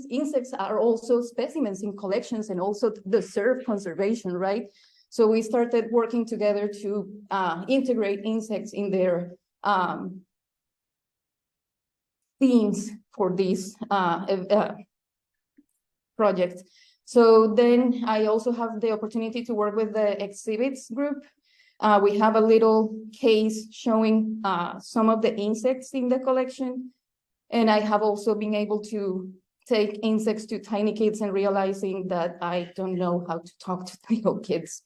insects are also specimens in collections and also deserve conservation, right? So we started working together to integrate insects in their themes for these projects. So then I also have the opportunity to work with the exhibits group. We have a little case showing some of the insects in the collection. And I have also been able to take insects to tiny kids and realizing that I don't know how to talk to little kids.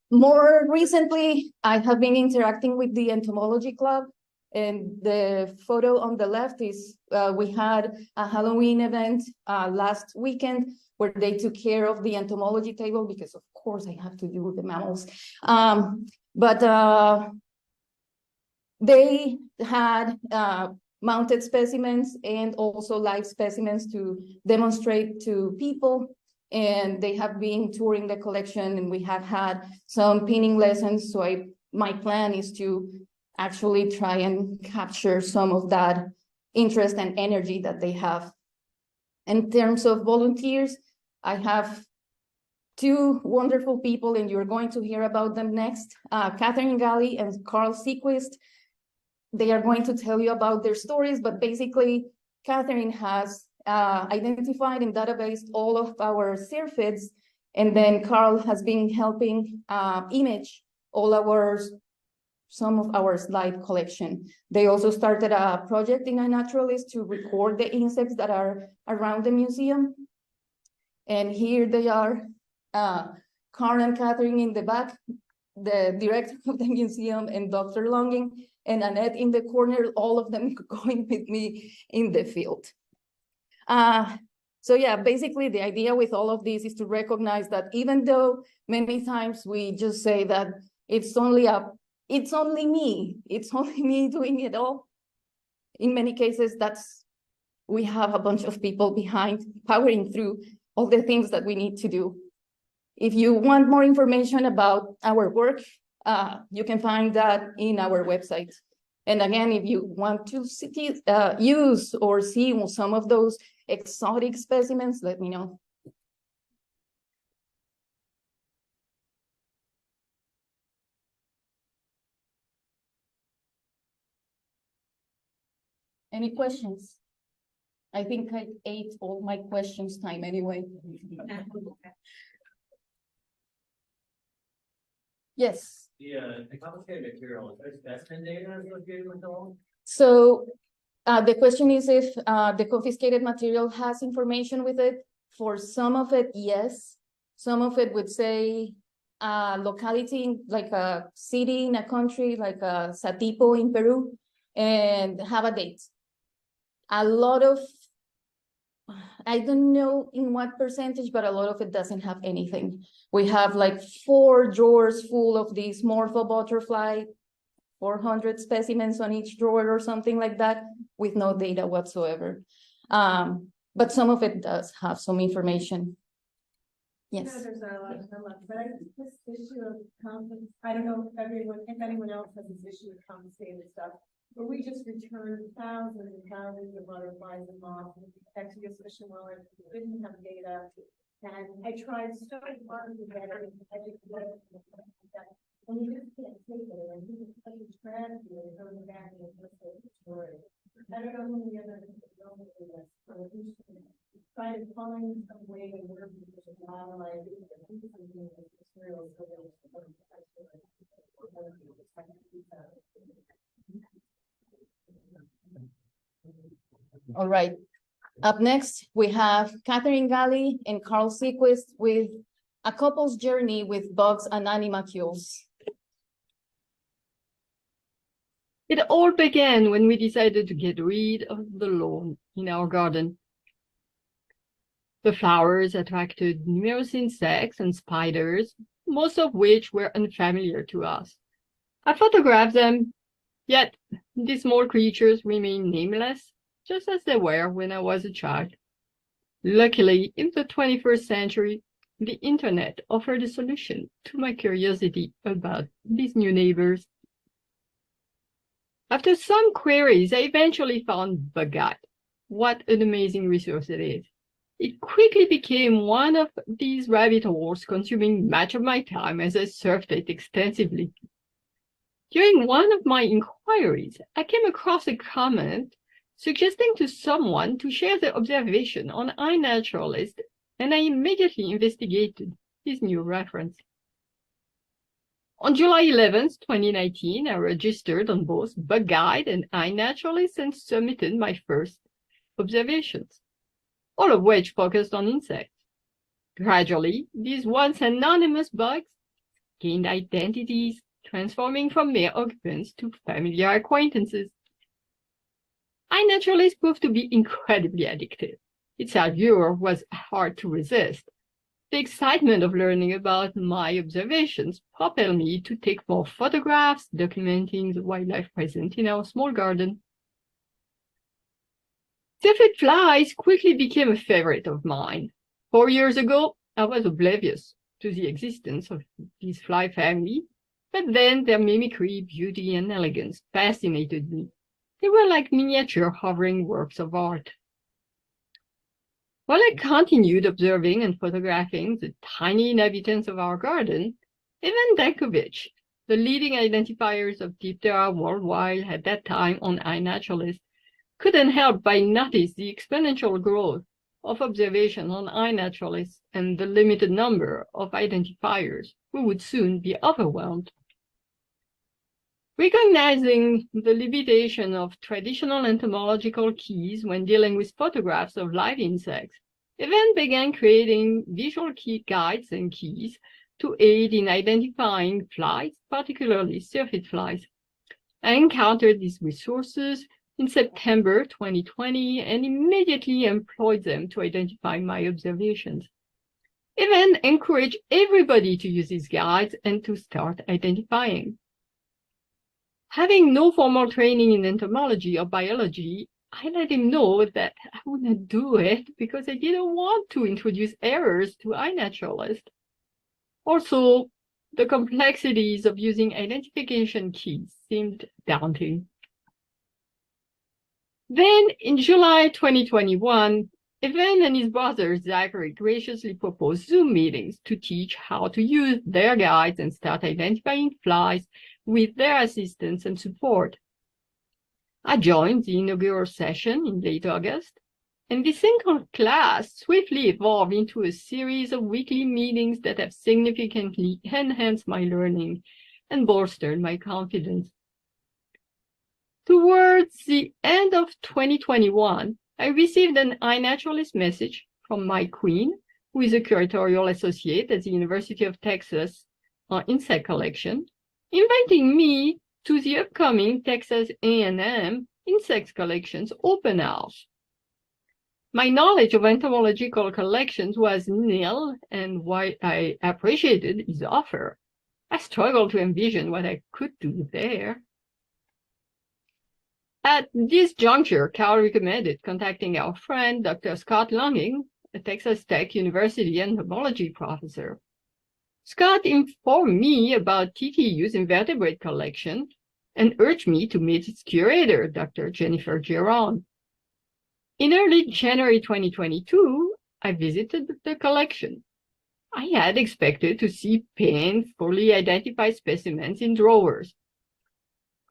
More recently, I have been interacting with the Entomology Club. And the photo on the left is, we had a Halloween event last weekend where they took care of the entomology table because of course I have to do with the mammals. But they had mounted specimens and also live specimens to demonstrate to people. And they have been touring the collection, and we have had some pinning lessons. So my plan is to actually try and capture some of that interest and energy that they have. In terms of volunteers, I have two wonderful people, and you're going to hear about them next. Catherine Galley and Carl Sequist. They are going to tell you about their stories, but basically, Catherine has identified and databased all of our syrphids, and then Carl has been helping image some of our slide collection. They also started a project in iNaturalist to record the insects that are around the museum. And here they are, Carl and Catherine in the back, the director of the museum, and Dr. Longing and Annette in the corner, all of them going with me in the field. So yeah, basically the idea with all of this is to recognize that even though many times we just say that it's only me doing it all, in many cases we have a bunch of people behind powering through all the things that we need to do. If you want more information about our work, you can find that in our website. And again, if you want to use or see some of those exotic specimens, let me know. Any questions? I think I ate all my questions time anyway. Yes. The confiscated material, is specimen data associated with all? So the question is if the confiscated material has information with it. For some of it, yes. Some of it would say locality, like a city in a country, like Satipo in Peru, and have a date. A lot of, I don't know in what percentage, but a lot of it doesn't have anything. We have like 4 drawers full of these morpho butterfly, 400 specimens on each drawer or something like that, with no data whatsoever. But some of it does have some information. Yes. There's not a lot of time left, but I think this issue of conflict, I don't know if anyone else has this issue of confiscated stuff, but we just returned thousands and thousands of butterflies and moths and exhibition wallets, didn't have data. And I tried so hard to get it, and you just can't take it, and you just put the tragedy and go back and look at the story. I don't know who the other people do this, but we should try to find some way to work with the wildlife and materials. All right. Up next, we have Catherine Galley and Carl Sequist with a couple's journey with bugs and animalcules. It all began when we decided to get rid of the lawn in our garden. The flowers attracted numerous insects and spiders, most of which were unfamiliar to us. I photographed them, yet these small creatures remain nameless, just as they were when I was a child. Luckily, in the 21st century, the internet offered a solution to my curiosity about these new neighbors. After some queries, I eventually found Bug-Eyed. What an amazing resource it is. It quickly became one of these rabbit holes, consuming much of my time as I surfed it extensively. During one of my inquiries, I came across a comment suggesting to someone to share their observation on iNaturalist, and I immediately investigated this new reference. On July 11th, 2019, I registered on both Bug-Eyed and iNaturalist and submitted my first observations, all of which focused on insects. Gradually, these once anonymous bugs gained identities, transforming from mere occupants to familiar acquaintances. iNaturalist proved to be incredibly addictive. Its allure was hard to resist. The excitement of learning about my observations propelled me to take more photographs documenting the wildlife present in our small garden. Sylphid flies quickly became a favorite of mine. 4 years ago, I was oblivious to the existence of this fly family, but then their mimicry, beauty, and elegance fascinated me. They were like miniature hovering works of art. While I continued observing and photographing the tiny inhabitants of our garden, Ivan Dankovich, the leading identifiers of Diptera worldwide at that time on iNaturalist, couldn't help but notice the exponential growth of observation on iNaturalist and the limited number of identifiers who would soon be overwhelmed. Recognizing the limitation of traditional entomological keys when dealing with photographs of live insects, Ivan began creating visual key guides and keys to aid in identifying flies, particularly sylphid flies. I encountered these resources in September 2020 and immediately employed them to identify my observations. Even encourage everybody to use these guides and to start identifying. Having no formal training in entomology or biology, I let him know that I wouldn't do it because I didn't want to introduce errors to iNaturalist. Also, the complexities of using identification keys seemed daunting. Then, in July 2021, Evan and his brother Zachary graciously proposed Zoom meetings to teach how to use their guides and start identifying flies with their assistance and support. I joined the inaugural session in late August, and this single class swiftly evolved into a series of weekly meetings that have significantly enhanced my learning and bolstered my confidence. Towards the end of 2021, I received an iNaturalist message from Mike Queen, who is a curatorial associate at the University of Texas insect collection, inviting me to the upcoming Texas A&M Insects Collections open house. My knowledge of entomological collections was nil, and while I appreciated his offer, I struggled to envision what I could do there. At this juncture, Carl recommended contacting our friend, Dr. Scott Longing, a Texas Tech University entomology professor. Scott informed me about TTU's invertebrate collection and urged me to meet its curator, Dr. Jennifer Giron. In early January 2022, I visited the collection. I had expected to see painfully identified specimens in drawers.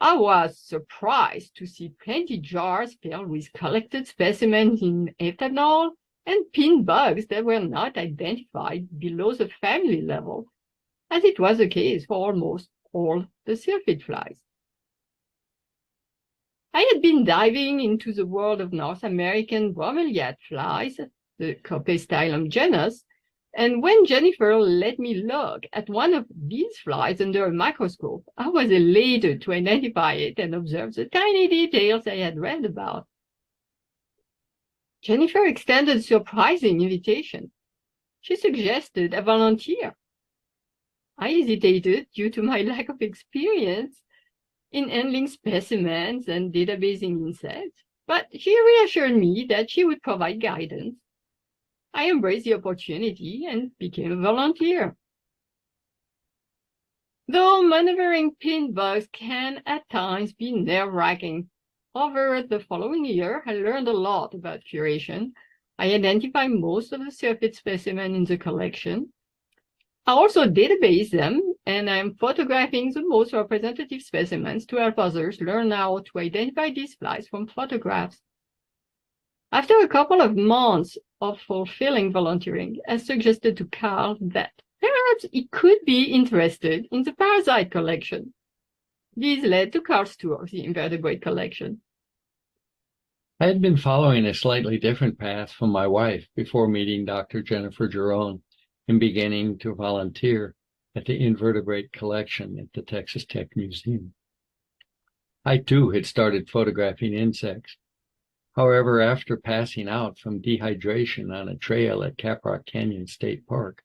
I was surprised to see plenty jars filled with collected specimens in ethanol and pin bugs that were not identified below the family level, as it was the case for almost all the sylphid flies. I had been diving into the world of North American bromeliad flies, the Copestylum genus, and when Jennifer let me look at one of these flies under a microscope, I was elated to identify it and observe the tiny details I had read about. Jennifer extended a surprising invitation. She suggested a volunteer. I hesitated due to my lack of experience in handling specimens and databasing insects, but she reassured me that she would provide guidance. I embraced the opportunity and became a volunteer. Though maneuvering pin bugs can at times be nerve-wracking, over the following year, I learned a lot about curation. I identified most of the sylphid specimens in the collection. I also database them, and I'm photographing the most representative specimens to help others learn how to identify these flies from photographs. After a couple of months of fulfilling volunteering, I suggested to Carl that perhaps he could be interested in the parasite collection. This led to Carl's tour of the invertebrate collection. I had been following a slightly different path from my wife before meeting Dr. Jennifer Giron and beginning to volunteer at the invertebrate collection at the Texas Tech Museum. I too had started photographing insects. However, after passing out from dehydration on a trail at Caprock Canyon State Park,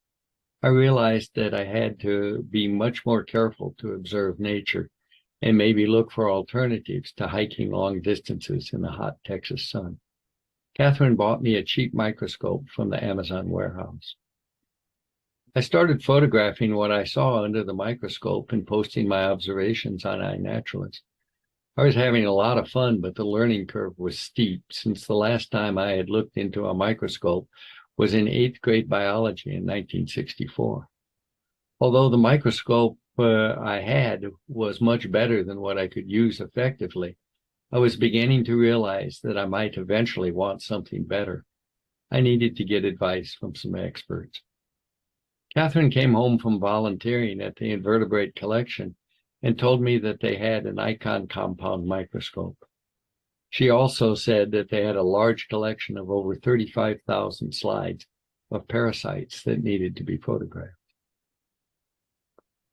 I realized that I had to be much more careful to observe nature and maybe look for alternatives to hiking long distances in the hot Texas sun. Catherine bought me a cheap microscope from the Amazon warehouse. I started photographing what I saw under the microscope and posting my observations on iNaturalist. I was having a lot of fun, but the learning curve was steep since the last time I had looked into a microscope was in 8th grade biology in 1964. Although the microscope I had was much better than what I could use effectively, I was beginning to realize that I might eventually want something better. I needed to get advice from some experts. Catherine came home from volunteering at the invertebrate collection and told me that they had an icon compound microscope. She also said that they had a large collection of over 35,000 slides of parasites that needed to be photographed.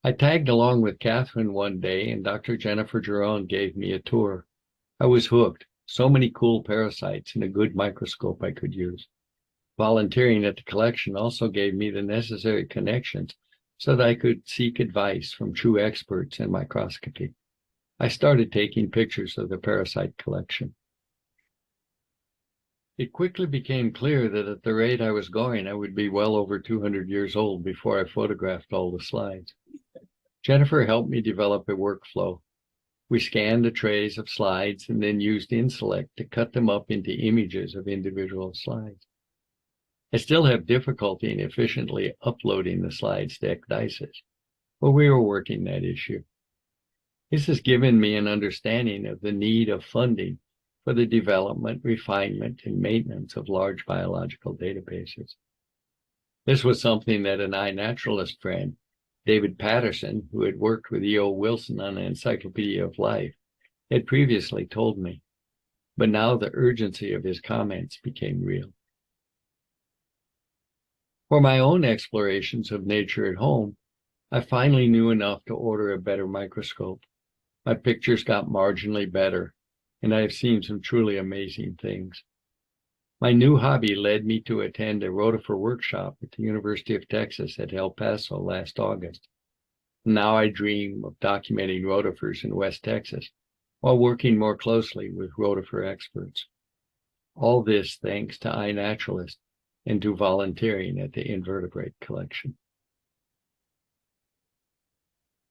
I tagged along with Catherine one day and Dr. Jennifer Jerome gave me a tour. I was hooked. So many cool parasites and a good microscope I could use. Volunteering at the collection also gave me the necessary connections so that I could seek advice from true experts in microscopy. I started taking pictures of the parasite collection. It quickly became clear that at the rate I was going, I would be well over 200 years old before I photographed all the slides. Jennifer helped me develop a workflow. We scanned the trays of slides and then used InSelect to cut them up into images of individual slides. I still have difficulty in efficiently uploading the slides to Ecdysis, but we were working that issue. This has given me an understanding of the need of funding for the development, refinement, and maintenance of large biological databases. This was something that an iNaturalist friend, David Patterson, who had worked with E.O. Wilson on the Encyclopedia of Life, had previously told me, but now the urgency of his comments became real. For my own explorations of nature at home, I finally knew enough to order a better microscope. My pictures got marginally better, and I have seen some truly amazing things. My new hobby led me to attend a rotifer workshop at the University of Texas at El Paso last August. Now I dream of documenting rotifers in West Texas while working more closely with rotifer experts. All this thanks to iNaturalist and to volunteering at the invertebrate collection.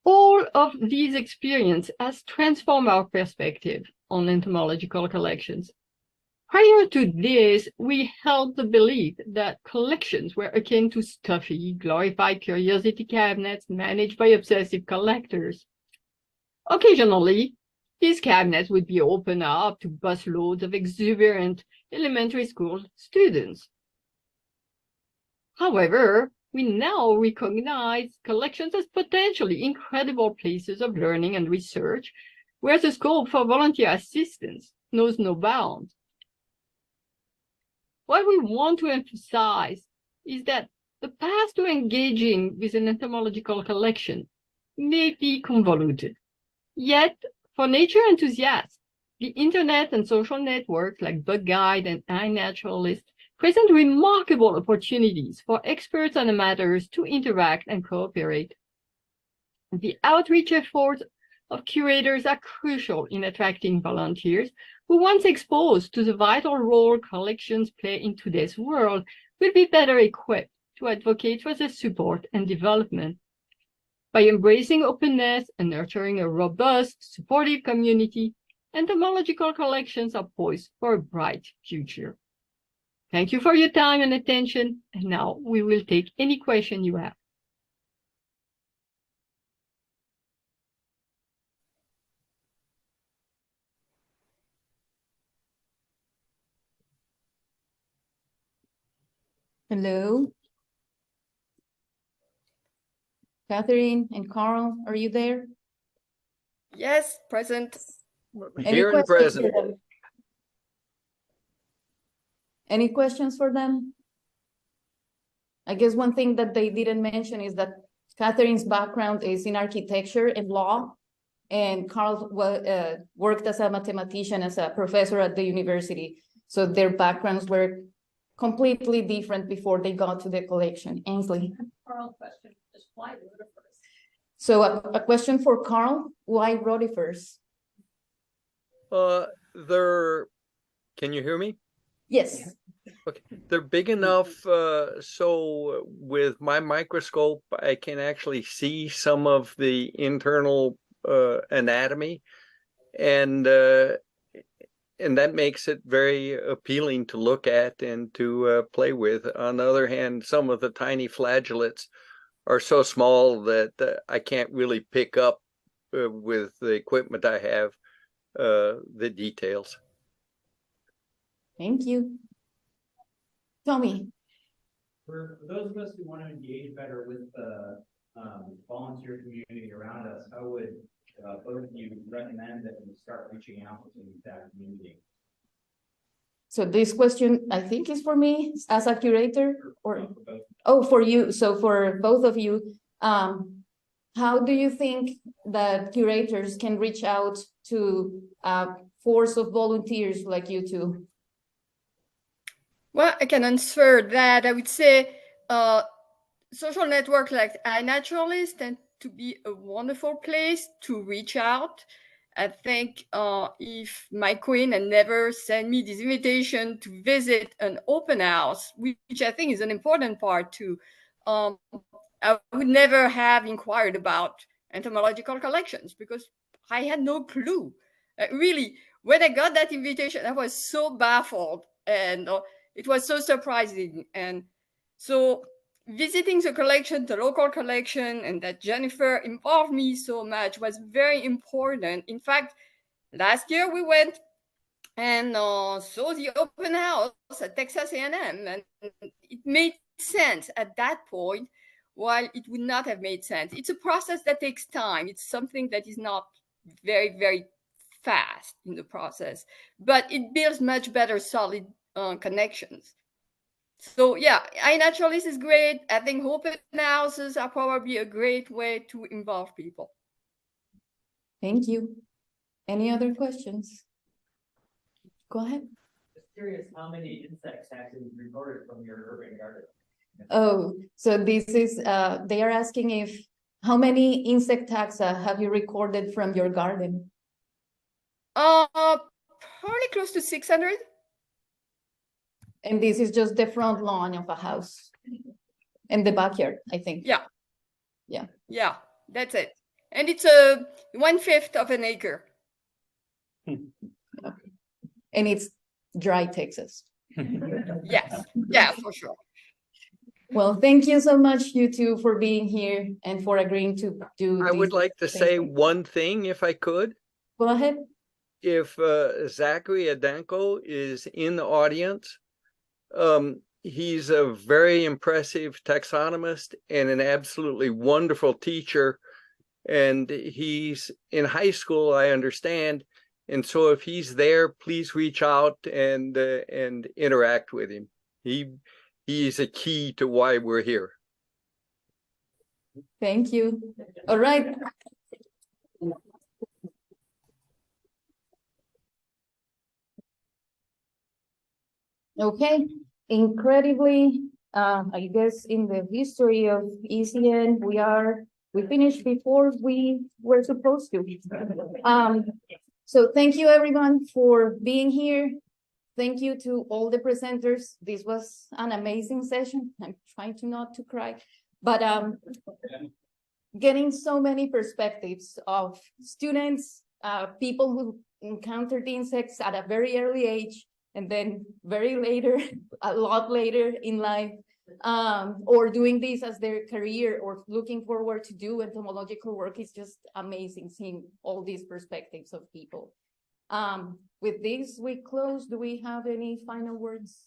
All of these experiences has transformed our perspective on entomological collections. Prior to this, we held the belief that collections were akin to stuffy, glorified curiosity cabinets managed by obsessive collectors. Occasionally, these cabinets would be opened up to busloads of exuberant elementary school students. However, we now recognize collections as potentially incredible places of learning and research, where the scope for volunteer assistance knows no bounds. What we want to emphasize is that the path to engaging with an entomological collection may be convoluted. Yet, for nature enthusiasts, the internet and social networks like Bug Guide and iNaturalist present remarkable opportunities for experts and amateurs to interact and cooperate. The outreach efforts of curators are crucial in attracting volunteers who, once exposed to the vital role collections play in today's world, will be better equipped to advocate for their support and development. By embracing openness and nurturing a robust, supportive community, entomological collections are poised for a bright future. Thank you for your time and attention, and now we will take any question you have. Hello. Catherine and Carl, are you there? Yes, present. Here and present. Any questions for them? I guess one thing that they didn't mention is that Catherine's background is in architecture and law, and Carl worked as a mathematician, as a professor at the university. So their backgrounds were completely different before they got to the collection. Ainsley. Carl, question, just why rotifers? So a question for Carl, why rotifers? Can you hear me? Yes. Okay, they're big enough so with my microscope I can actually see some of the internal anatomy, and that makes it very appealing to look at and to play with. On the other hand, some of the tiny flagellates are so small that I can't really pick up with the equipment I have the details. Thank you. Tommy. For those of us who want to engage better with the volunteer community around us, how would both of you recommend that we start reaching out to that community? So this question, I think, is for me as a curator, or for you. So for both of you, how do you think that curators can reach out to a force of volunteers like you two? Well, I can answer that. I would say social networks like iNaturalist tend to be a wonderful place to reach out. I think if my queen had never sent me this invitation to visit an open house, which I think is an important part too, I would never have inquired about entomological collections because I had no clue. Really, when I got that invitation, I was so baffled and it was so surprising. And so visiting the collection, the local collection, and that Jennifer involved me so much was very important. In fact, last year we went and saw the open house at Texas A&M, and it made sense at that point, while it would not have made sense. It's a process that takes time. It's something that is not very, very fast in the process, but it builds much better solid connections. So yeah, iNaturalist is great. I think open houses are probably a great way to involve people. Thank you. Any other questions? Go ahead. Just curious how many insect taxes you recorded from your urban garden. Oh, so this is, they are asking if, how many insect taxa have you recorded from your garden? Probably close to 600. And this is just the front lawn of a house and the backyard, I think. Yeah. Yeah. Yeah, that's it. And it's a 1/5 of an acre. And it's dry Texas. Yes, yeah, for sure. Well, thank you so much, you two, for being here and for agreeing to do. I would like to say one thing, if I could. Go ahead. If Zachary Adanko is in the audience, he's a very impressive taxonomist and an absolutely wonderful teacher. And he's in high school, I understand. And so if he's there, please reach out and interact with him. He's a key to why we're here. Thank you. All right. Okay, incredibly, I guess in the history of ECN, we finished before we were supposed to. So thank you everyone for being here. Thank you to all the presenters. This was an amazing session. I'm trying to not to cry, but getting so many perspectives of students, people who encountered insects at a very early age, and then very later, a lot later in life, or doing this as their career or looking forward to do entomological work is just amazing seeing all these perspectives of people. With this, we close. Do we have any final words?